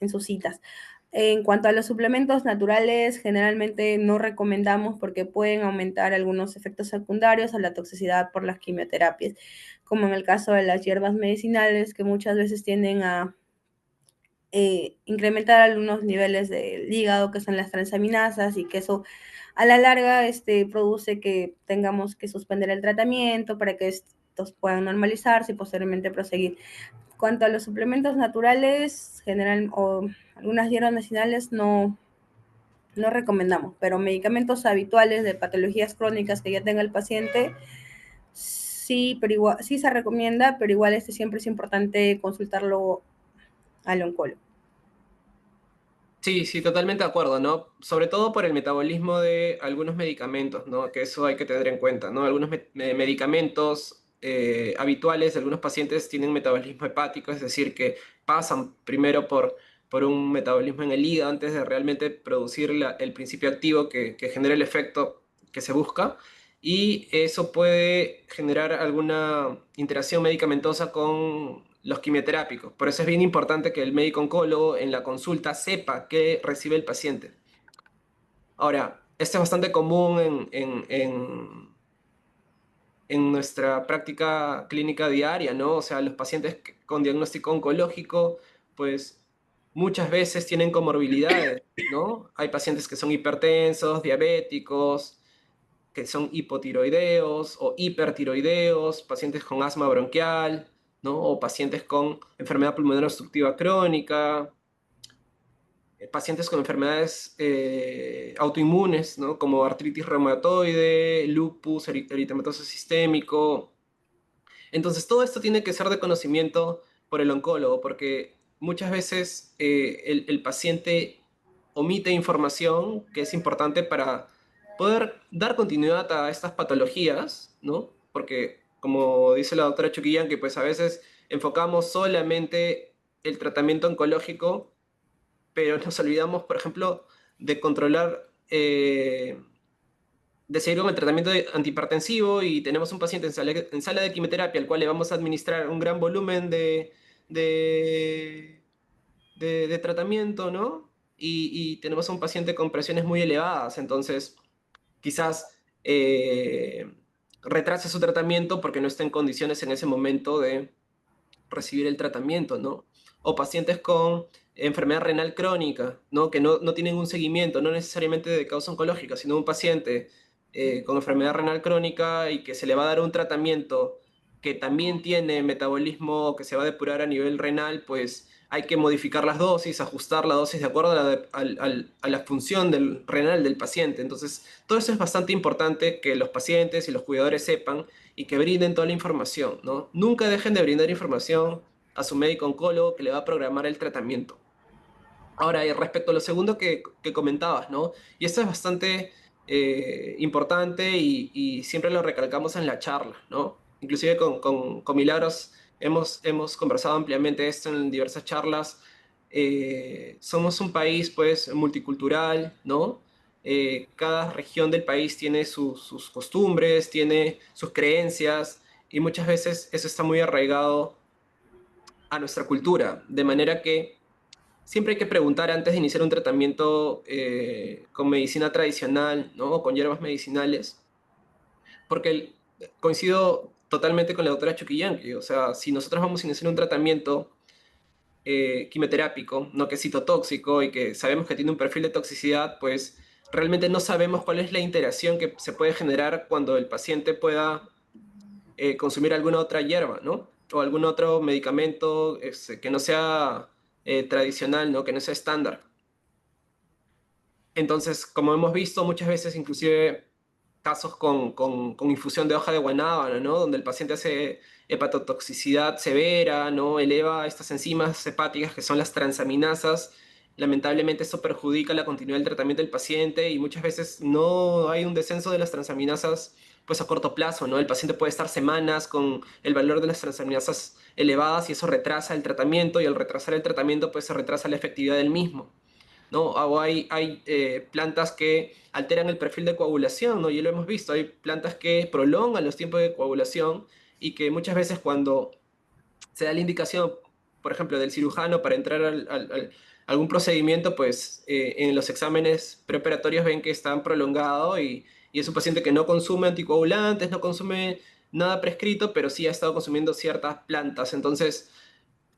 sus citas. En cuanto a los suplementos naturales, generalmente no recomendamos porque pueden aumentar algunos efectos secundarios a la toxicidad por las quimioterapias, como en el caso de las hierbas medicinales, que muchas veces tienden a incrementar algunos niveles del hígado, que son las transaminasas, y que eso a la larga produce que tengamos que suspender el tratamiento para que estos puedan normalizarse y posteriormente proseguir. Cuanto a los suplementos naturales, general o algunas hierbas medicinales no recomendamos, pero medicamentos habituales de patologías crónicas que ya tenga el paciente, sí, pero igual, sí se recomienda, pero igual siempre es importante consultarlo al oncólogo. Sí, sí, totalmente de acuerdo, ¿no? Sobre todo por el metabolismo de algunos medicamentos, ¿no? Que eso hay que tener en cuenta, ¿no? Algunos medicamentos habituales de algunos pacientes tienen metabolismo hepático, es decir, que pasan primero por un metabolismo en el hígado antes de realmente producir el principio activo que genera el efecto que se busca. Y eso puede generar alguna interacción medicamentosa con los quimioterápicos. Por eso es bien importante que el médico oncólogo en la consulta sepa qué recibe el paciente. Ahora, esto es bastante común en nuestra práctica clínica diaria, ¿no? O sea, los pacientes con diagnóstico oncológico, pues muchas veces tienen comorbilidades, ¿no? Hay pacientes que son hipertensos, diabéticos, que son hipotiroideos o hipertiroideos, pacientes con asma bronquial, ¿no? O pacientes con enfermedad pulmonar obstructiva crónica, pacientes con enfermedades autoinmunes, ¿no? Como artritis reumatoide, lupus, eritematoso sistémico. Entonces, todo esto tiene que ser de conocimiento por el oncólogo, porque muchas veces el paciente omite información que es importante para poder dar continuidad a estas patologías, ¿no? Porque, como dice la doctora Chuquillán, que pues a veces enfocamos solamente el tratamiento oncológico, pero nos olvidamos, por ejemplo, de controlar de seguir con el tratamiento antihipertensivo y tenemos un paciente en sala de quimioterapia al cual le vamos a administrar un gran volumen de, de tratamiento, ¿no? Y tenemos a un paciente con presiones muy elevadas, entonces quizás retrase su tratamiento porque no está en condiciones en ese momento de recibir el tratamiento, ¿no? O pacientes con enfermedad renal crónica, ¿no? Que no tienen un seguimiento, no necesariamente de causa oncológica, sino un paciente con enfermedad renal crónica y que se le va a dar un tratamiento que también tiene metabolismo que se va a depurar a nivel renal, pues hay que modificar las dosis, ajustar la dosis de acuerdo a la función del renal del paciente. Entonces, todo eso es bastante importante que los pacientes y los cuidadores sepan y que brinden toda la información, ¿no? Nunca dejen de brindar información a su médico oncólogo que le va a programar el tratamiento. Ahora, respecto a lo segundo que comentabas, ¿no? Y esto es bastante importante y siempre lo recalcamos en la charla, ¿no? Inclusive con Milagros hemos conversado ampliamente esto en diversas charlas. Somos un país, pues, multicultural, ¿no? Cada región del país tiene sus costumbres, tiene sus creencias y muchas veces eso está muy arraigado a nuestra cultura, de manera que siempre hay que preguntar antes de iniciar un tratamiento con medicina tradicional, ¿no? O con hierbas medicinales, porque coincido totalmente con la doctora Chuquillanqui, o sea, si nosotros vamos a iniciar un tratamiento quimioterápico, ¿no? Que es citotóxico y que sabemos que tiene un perfil de toxicidad, pues realmente no sabemos cuál es la interacción que se puede generar cuando el paciente pueda consumir alguna otra hierba, ¿no? O algún otro medicamento que no sea tradicional, ¿no? Que no sea estándar. Entonces, como hemos visto muchas veces, inclusive casos con infusión de hoja de guanábana, ¿no? Donde el paciente hace hepatotoxicidad severa, ¿no? Eleva estas enzimas hepáticas que son las transaminasas. Lamentablemente esto perjudica la continuidad del tratamiento del paciente y muchas veces no hay un descenso de las transaminasas pues a corto plazo, ¿no? El paciente puede estar semanas con el valor de las transaminasas elevadas y eso retrasa el tratamiento y al retrasar el tratamiento pues se retrasa la efectividad del mismo, ¿no? O hay plantas que alteran el perfil de coagulación, ¿no? Y lo hemos visto, hay plantas que prolongan los tiempos de coagulación y que muchas veces cuando se da la indicación, por ejemplo, del cirujano para entrar algún procedimiento, pues en los exámenes preoperatorios ven que están prolongados y es un paciente que no consume anticoagulantes, no consume nada prescrito, pero sí ha estado consumiendo ciertas plantas. Entonces,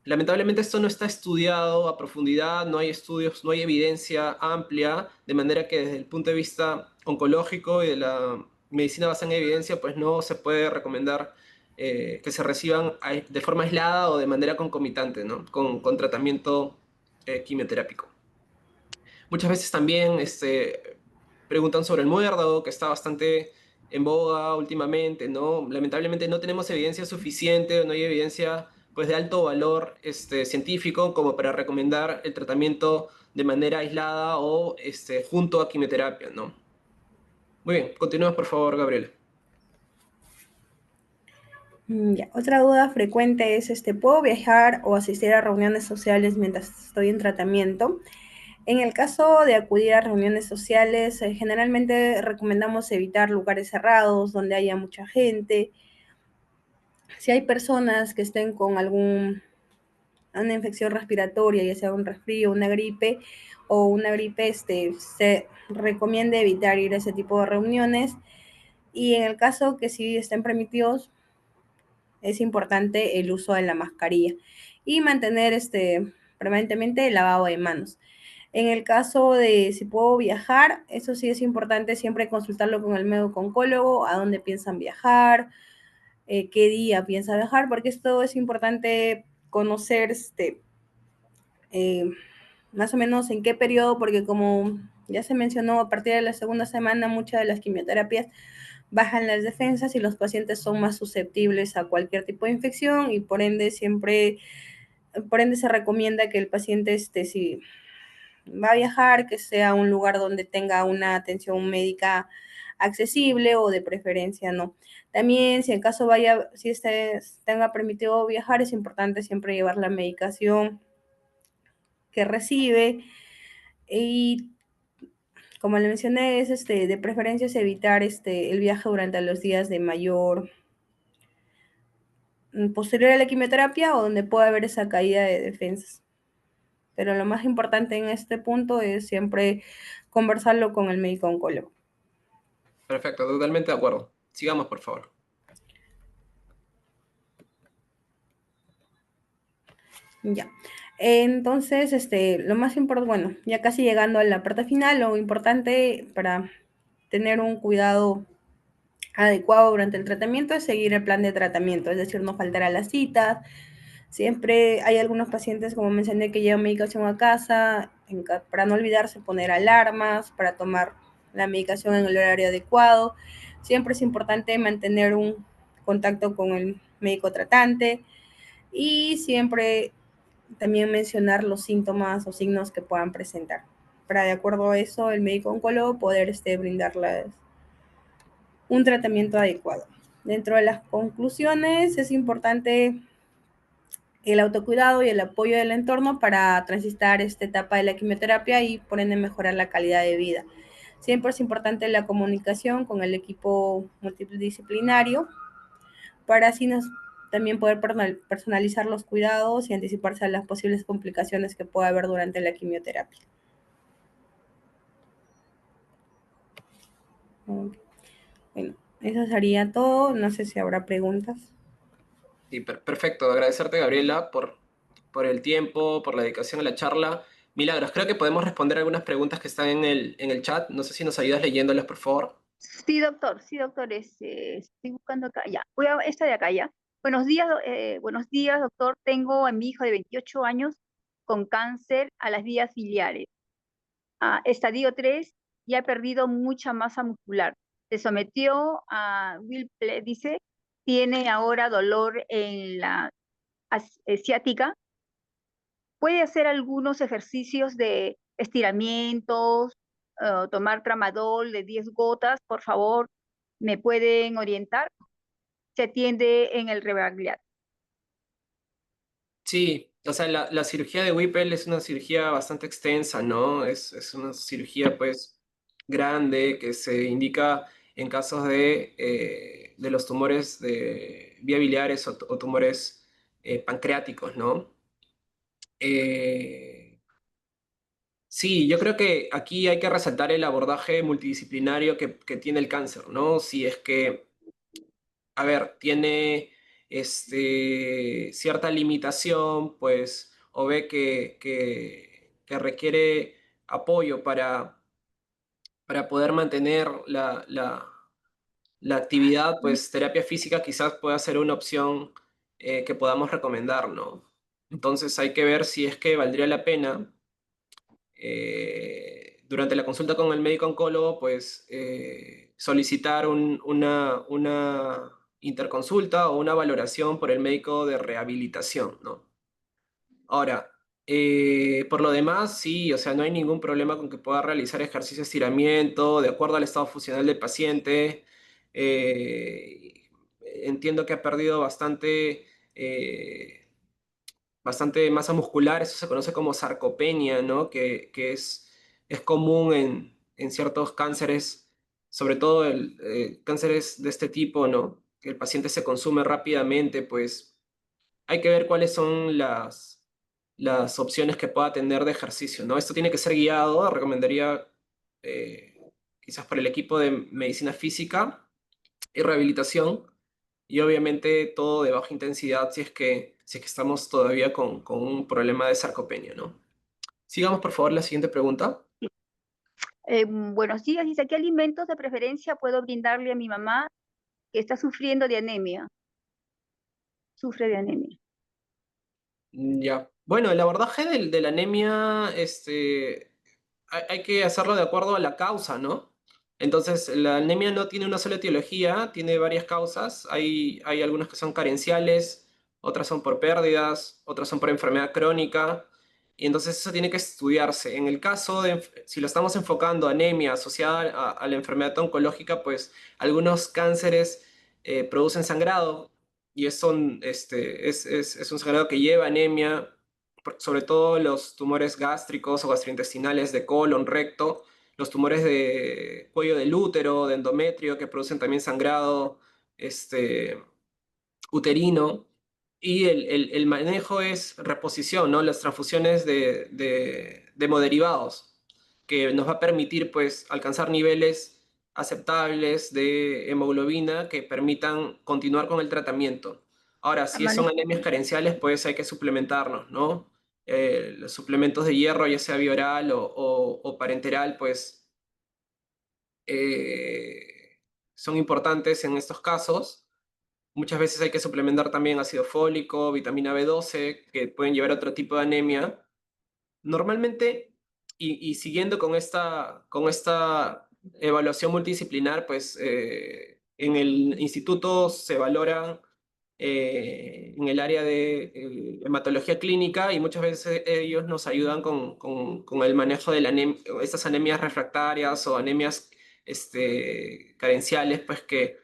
lamentablemente esto no está estudiado a profundidad, no hay estudios, no hay evidencia amplia, de manera que desde el punto de vista oncológico y de la medicina basada en evidencia, pues no se puede recomendar que se reciban de forma aislada o de manera concomitante, ¿no? Con tratamiento quimioterápico. Muchas veces también preguntan sobre el muérdago, que está bastante en boga últimamente, ¿no? Lamentablemente no tenemos evidencia suficiente, no hay evidencia pues, de alto valor científico como para recomendar el tratamiento de manera aislada o junto a quimioterapia, ¿no? Muy bien, continuemos por favor, Gabriela. Ya. Otra duda frecuente es, ¿puedo viajar o asistir a reuniones sociales mientras estoy en tratamiento? En el caso de acudir a reuniones sociales, generalmente recomendamos evitar lugares cerrados donde haya mucha gente. Si hay personas que estén con una infección respiratoria, ya sea un resfrío, una gripe o una gripe, se recomienda evitar ir a ese tipo de reuniones. Y en el caso que sí estén permitidos, es importante el uso de la mascarilla y mantener permanentemente el lavado de manos. En el caso de si puedo viajar, eso sí es importante siempre consultarlo con el médico oncólogo, a dónde piensan viajar, qué día piensa viajar, porque esto es importante conocer más o menos en qué periodo, porque como ya se mencionó, a partir de la segunda semana muchas de las quimioterapias bajan las defensas y los pacientes son más susceptibles a cualquier tipo de infección y por ende se recomienda que el paciente, si va a viajar, que sea un lugar donde tenga una atención médica accesible o de preferencia no. También si en caso tenga permitido viajar, es importante siempre llevar la medicación que recibe y como le mencioné, es de preferencia es evitar el viaje durante los días de mayor posterior a la quimioterapia o donde pueda haber esa caída de defensas. Pero lo más importante en este punto es siempre conversarlo con el médico oncólogo. Perfecto, totalmente de acuerdo. Sigamos, por favor. Ya. Entonces, lo más importante, bueno, ya casi llegando a la parte final, lo importante para tener un cuidado adecuado durante el tratamiento es seguir el plan de tratamiento, es decir, no faltar a las citas. Siempre hay algunos pacientes, como mencioné, que llevan medicación a casa, para no olvidarse poner alarmas, para tomar la medicación en el horario adecuado. Siempre es importante mantener un contacto con el médico tratante y siempre también mencionar los síntomas o signos que puedan presentar, para de acuerdo a eso el médico oncólogo poder brindarles un tratamiento adecuado. Dentro de las conclusiones es importante el autocuidado y el apoyo del entorno para transitar esta etapa de la quimioterapia y por ende mejorar la calidad de vida. Siempre es importante la comunicación con el equipo multidisciplinario para así también poder personalizar los cuidados y anticiparse a las posibles complicaciones que pueda haber durante la quimioterapia. Bueno, eso sería todo. No sé si habrá preguntas. Sí, perfecto. Agradecerte, Gabriela, por el tiempo, por la dedicación a la charla. Milagros, creo que podemos responder algunas preguntas que están en el chat. No sé si nos ayudas leyéndolas, por favor. Sí, doctor, estoy buscando acá, ya. Esta de acá, ya. Buenos días, doctor. Tengo a mi hijo de 28 años con cáncer a las vías biliares. Estadio 3 y ha perdido mucha masa muscular. Se sometió a Wilple, dice, tiene ahora dolor en la ciática. Puede hacer algunos ejercicios de estiramientos, tomar tramadol de 10 gotas, por favor. ¿Me pueden orientar? Se atiende en el Rebagliat. Sí, o sea, la cirugía de Whipple es una cirugía bastante extensa, ¿no? Es una cirugía, pues, grande que se indica en casos de los tumores de vía biliares o tumores pancreáticos, ¿no? Eh, sí, yo creo que aquí hay que resaltar el abordaje multidisciplinario que tiene el cáncer, ¿no? Si es que a ver, tiene cierta limitación, pues, o ve que requiere apoyo para poder mantener la actividad, pues terapia física quizás pueda ser una opción que podamos recomendar, ¿no? Entonces hay que ver si es que valdría la pena durante la consulta con el médico oncólogo, pues solicitar una interconsulta o una valoración por el médico de rehabilitación, ¿no? Ahora, por lo demás, sí, o sea, no hay ningún problema con que pueda realizar ejercicio de estiramiento de acuerdo al estado funcional del paciente. Entiendo que ha perdido bastante masa muscular, eso se conoce como sarcopenia, ¿no? Que es común en ciertos cánceres, sobre todo cánceres de este tipo, ¿no? Que el paciente se consume rápidamente, pues hay que ver cuáles son las opciones que pueda tener de ejercicio, ¿no? Esto tiene que ser guiado, recomendaría quizás por el equipo de medicina física y rehabilitación, y obviamente todo de baja intensidad si es que estamos todavía con un problema de sarcopenia, ¿no? Sigamos, por favor, la siguiente pregunta. Buenos días, dice, ¿qué alimentos de preferencia puedo brindarle a mi mamá que está sufriendo de anemia? Sufre de anemia. Ya. Bueno, el abordaje de la anemia, hay que hacerlo de acuerdo a la causa, ¿no? Entonces, la anemia no tiene una sola etiología, tiene varias causas. Hay algunas que son carenciales, otras son por pérdidas, otras son por enfermedad crónica. Y entonces eso tiene que estudiarse. En el caso si lo estamos enfocando anemia asociada a la enfermedad oncológica, pues algunos cánceres producen sangrado y es un sangrado que lleva anemia, sobre todo los tumores gástricos o gastrointestinales de colon, recto, los tumores de cuello del útero, de endometrio, que producen también sangrado uterino. Y el manejo es reposición, ¿no? Las transfusiones de hemoderivados, que nos va a permitir pues alcanzar niveles aceptables de hemoglobina que permitan continuar con el tratamiento. Ahora, si son Amanezco, anemias carenciales, pues hay que suplementarnos, ¿no? Los suplementos de hierro, ya sea bioral o parenteral, pues eh, son importantes en estos casos. Muchas veces hay que suplementar también ácido fólico, vitamina B12, que pueden llevar a otro tipo de anemia. Normalmente, y siguiendo con esta evaluación multidisciplinar, pues en el instituto se valora en el área de hematología clínica y muchas veces ellos nos ayudan con el manejo de estas anemias refractarias o anemias carenciales, pues que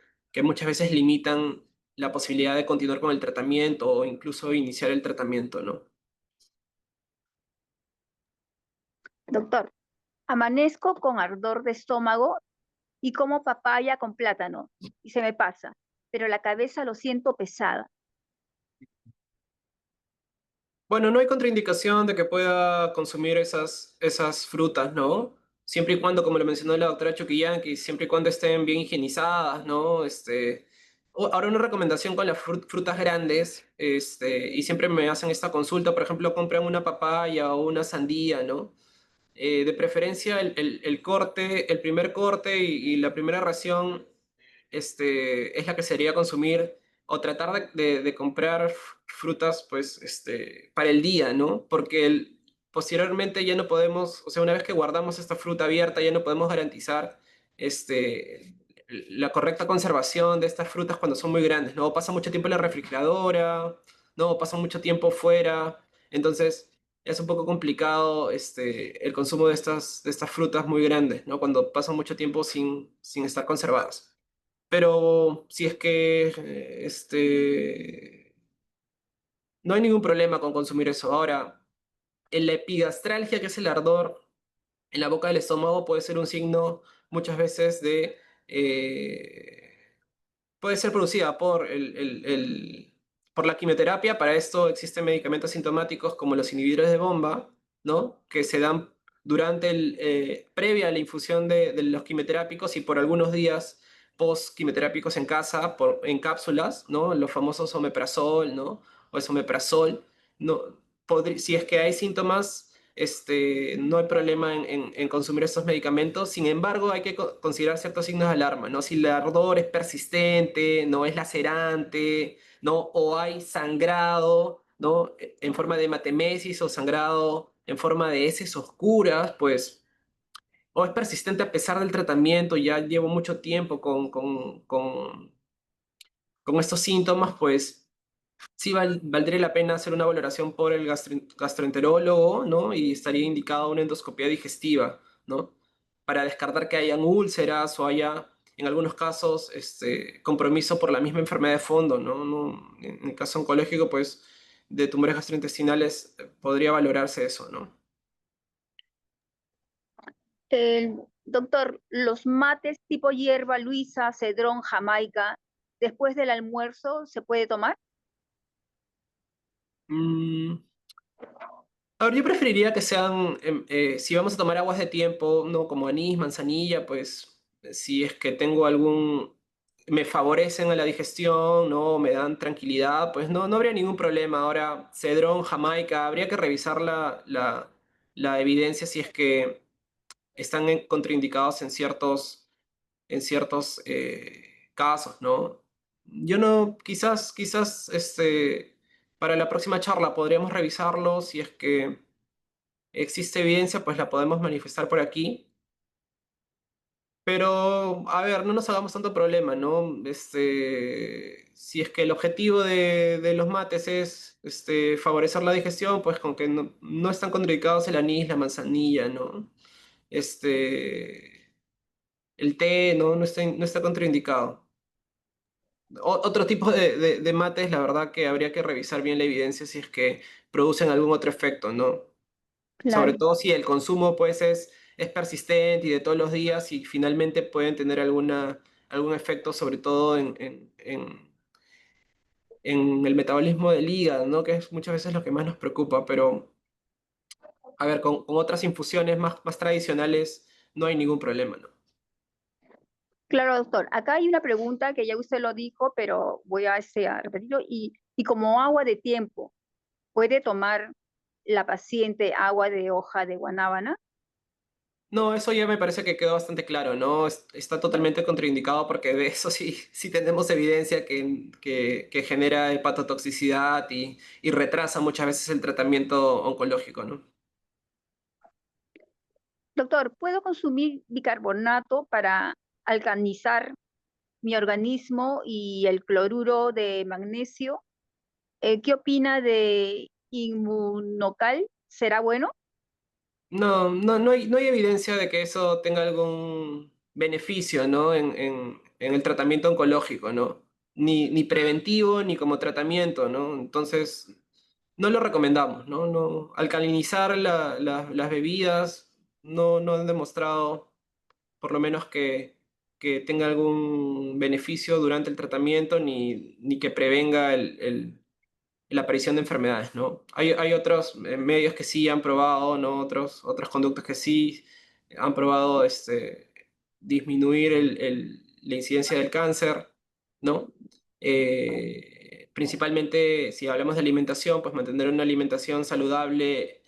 muchas veces limitan la posibilidad de continuar con el tratamiento o incluso iniciar el tratamiento, ¿no? doctor, amanezco con ardor de estómago y como papaya con plátano y se me pasa, pero la cabeza lo siento pesada. Bueno, no hay contraindicación de que pueda consumir esas frutas, ¿no? Siempre y cuando, como lo mencionó la doctora Chuquillanqui, siempre y cuando estén bien higienizadas, ¿no? Ahora una recomendación con las frutas grandes, y siempre me hacen esta consulta, por ejemplo, compran una papaya o una sandía, ¿no? De preferencia el corte, el primer corte y la primera ración es la que sería consumir o tratar de comprar frutas pues para el día, ¿no? Porque posteriormente ya no podemos, o sea, una vez que guardamos esta fruta abierta ya no podemos garantizar la correcta conservación de estas frutas cuando son muy grandes, ¿no? Pasa mucho tiempo en la refrigeradora, ¿no? Pasa mucho tiempo fuera, entonces es un poco complicado el consumo de estas frutas muy grandes, ¿no? Cuando pasan mucho tiempo sin estar conservadas. Pero si es que no hay ningún problema con consumir eso. Ahora, en la epigastralgia, que es el ardor en la boca del estómago, puede ser un signo muchas veces de... puede ser producida por por la quimioterapia. Para esto existen medicamentos sintomáticos como los inhibidores de bomba, ¿no? Que se dan durante previa a la infusión de los quimioterápicos y por algunos días post quimioterápicos en casa, en cápsulas, ¿no? Los famosos omeprazol, ¿no? O es omeprazol. No, si es que hay síntomas, no hay problema en consumir estos medicamentos. Sin embargo, hay que considerar ciertos signos de alarma, ¿no? Si el ardor es persistente, no es lacerante, ¿no? O hay sangrado, ¿no? En forma de hematemesis o sangrado en forma de heces oscuras, pues, o es persistente a pesar del tratamiento, ya llevo mucho tiempo con estos síntomas, pues sí valdría la pena hacer una valoración por el gastroenterólogo, ¿no? Y estaría indicada una endoscopia digestiva, ¿no? Para descartar que hayan úlceras o haya, en algunos casos, compromiso por la misma enfermedad de fondo, ¿no? En el caso oncológico, pues, de tumores gastrointestinales, podría valorarse eso, ¿no? Doctor, los mates tipo hierba luisa, cedrón, jamaica, después del almuerzo, ¿se puede tomar? Mm, A ver, yo preferiría que sean, si vamos a tomar aguas de tiempo, no como anís, manzanilla, pues si es que tengo me favorecen a la digestión, no me dan tranquilidad, pues no habría ningún problema. Ahora, cedrón, jamaica, habría que revisar la evidencia si es que están contraindicados en ciertos casos, ¿no? Yo no, quizás, para la próxima charla podríamos revisarlo si es que existe evidencia, pues la podemos manifestar por aquí. Pero, a ver, no nos hagamos tanto problema, ¿no? Si es que el objetivo de los mates es favorecer la digestión, pues con que no están contraindicados el anís, la manzanilla, ¿no? El té, no está contraindicado. Otro tipo de mates, la verdad que habría que revisar bien la evidencia si es que producen algún otro efecto, ¿no? Sobre Claro. todo si el consumo pues es persistente y de todos los días y finalmente pueden tener algún efecto, sobre todo en el metabolismo del hígado, ¿no? Que es muchas veces lo que más nos preocupa, pero a ver, con otras infusiones más tradicionales no hay ningún problema, ¿no? Claro, doctor. Acá hay una pregunta que ya usted lo dijo, pero voy a repetirlo. Y como agua de tiempo, ¿puede tomar la paciente agua de hoja de guanábana? No, eso ya me parece que quedó bastante claro, ¿no? Está totalmente contraindicado porque de eso sí tenemos evidencia que genera hepatotoxicidad y retrasa muchas veces el tratamiento oncológico, ¿no? Doctor, ¿puedo consumir bicarbonato para alcalinizar mi organismo y el cloruro de magnesio? ¿Qué opina de Inmunocal? ¿Será bueno? No hay evidencia de que eso tenga algún beneficio, ¿no? En el tratamiento oncológico, ¿no? Ni preventivo ni como tratamiento, ¿no? Entonces, no lo recomendamos, ¿no? Alcalinizar las bebidas no han demostrado, por lo menos, que tenga algún beneficio durante el tratamiento ni que prevenga la aparición de enfermedades, ¿no? Hay otros medios que sí han probado, ¿no? Otras conductas que sí han probado disminuir la incidencia del cáncer, ¿no? Principalmente, si hablamos de alimentación, pues mantener una alimentación saludable,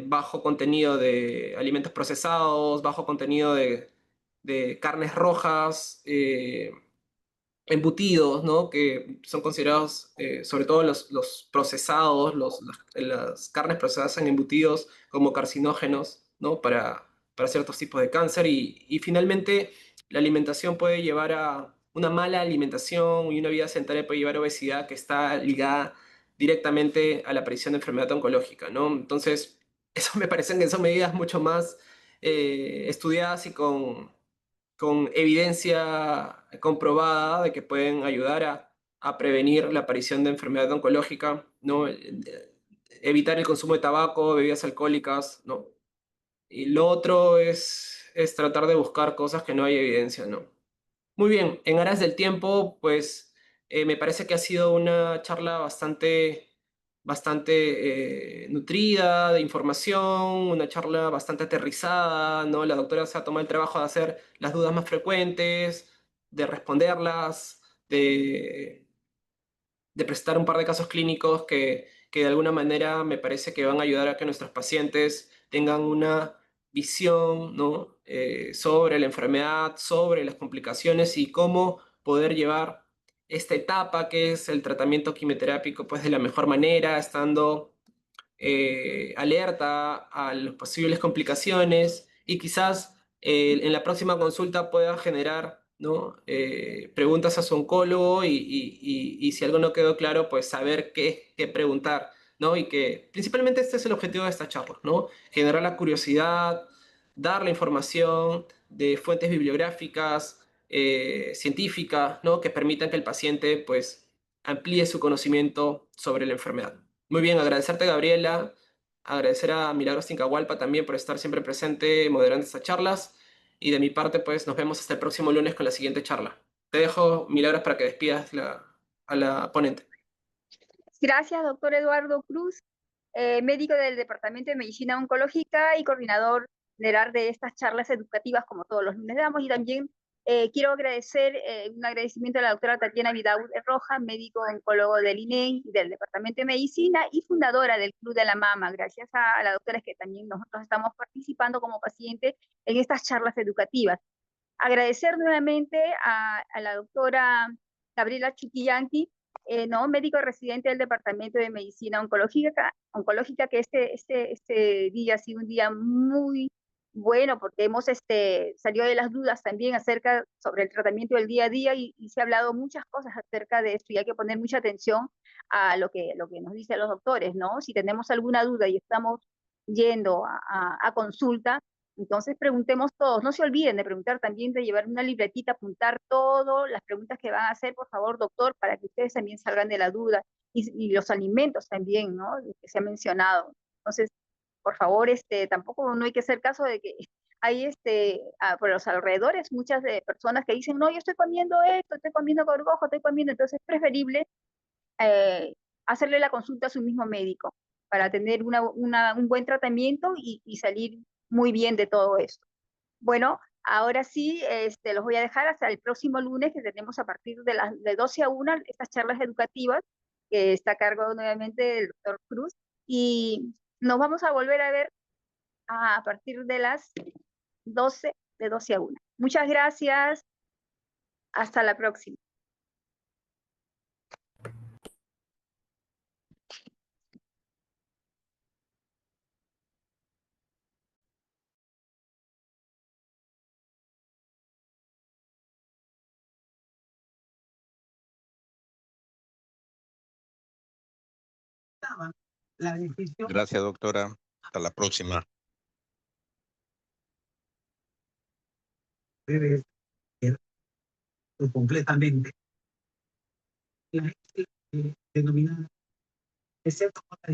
bajo contenido de alimentos procesados, bajo contenido de carnes rojas, embutidos, ¿no? Que son considerados, sobre todo los procesados, las carnes procesadas en embutidos como carcinógenos, ¿no? Para ciertos tipos de cáncer. Y finalmente, la alimentación puede llevar a una mala alimentación y una vida sedentaria puede llevar a obesidad que está ligada directamente a la aparición de enfermedad oncológica, ¿no? Entonces, eso me parecen que son medidas mucho más estudiadas y con evidencia comprobada de que pueden ayudar a prevenir la aparición de enfermedad oncológica, ¿no? Evitar el consumo de tabaco, bebidas alcohólicas, ¿no? Y lo otro es tratar de buscar cosas que no hay evidencia, ¿no? Muy bien, en aras del tiempo, pues me parece que ha sido una charla bastante nutrida de información, una charla bastante aterrizada, ¿no? La doctora se ha tomado el trabajo de hacer las dudas más frecuentes, de responderlas, de presentar un par de casos clínicos que de alguna manera me parece que van a ayudar a que nuestros pacientes tengan una visión, ¿no? Sobre la enfermedad, sobre las complicaciones y cómo poder llevar esta etapa que es el tratamiento quimioterápico pues de la mejor manera, estando alerta a las posibles complicaciones y quizás en la próxima consulta pueda generar, ¿no? Preguntas a su oncólogo y si algo no quedó claro, pues saber qué preguntar, ¿no? Y que principalmente este es el objetivo de esta charla, ¿no? Generar la curiosidad, dar la información de fuentes bibliográficas, científicas, ¿no? Que permitan que el paciente, pues, amplíe su conocimiento sobre la enfermedad. Muy bien, agradecerte, Gabriela, agradecer a Milagros Tincahualpa también por estar siempre presente moderando estas charlas. Y de mi parte, pues nos vemos hasta el próximo lunes con la siguiente charla. Te dejo, Milagros, para que despidas a la ponente. Gracias, doctor Eduardo Cruz, médico del Departamento de Medicina Oncológica y coordinador general de estas charlas educativas, como todos los lunes damos. Y también quiero agradecer un agradecimiento a la doctora Tatiana Vidaur Roja, médico oncólogo del INEI y del Departamento de Medicina y fundadora del Club de la Mama. Gracias a la doctora es que también nosotros estamos participando como pacientes en estas charlas educativas. Agradecer nuevamente a la doctora Gabriela Chuquillanqui, ¿no? Médico residente del Departamento de Medicina Oncológica, que este día ha sido un día muy bueno porque hemos salido de las dudas también acerca sobre el tratamiento del día a día y se ha hablado muchas cosas acerca de esto y hay que poner mucha atención a lo que nos dicen los doctores, ¿no? Si tenemos alguna duda y estamos yendo a consulta, entonces preguntemos todos, no se olviden de preguntar también, de llevar una libretita, apuntar todas las preguntas que van a hacer, por favor, doctor, para que ustedes también salgan de la duda. Y los alimentos también, ¿no? Que se ha mencionado. Entonces, por favor, tampoco no hay que hacer caso de que hay por los alrededores muchas personas que dicen, no, yo estoy comiendo esto, estoy comiendo gorgojo, estoy comiendo, entonces es preferible hacerle la consulta a su mismo médico para tener un buen tratamiento y salir muy bien de todo esto. Bueno, ahora sí, los voy a dejar hasta el próximo lunes, que tenemos a partir de 12 a 1 estas charlas educativas, que está a cargo nuevamente del doctor Cruz, y nos vamos a volver a ver a partir de las 12, de 12 a 1. Muchas gracias, hasta la próxima. Gracias, doctora. Hasta la próxima. Debe ser completamente la denominada, excepto con la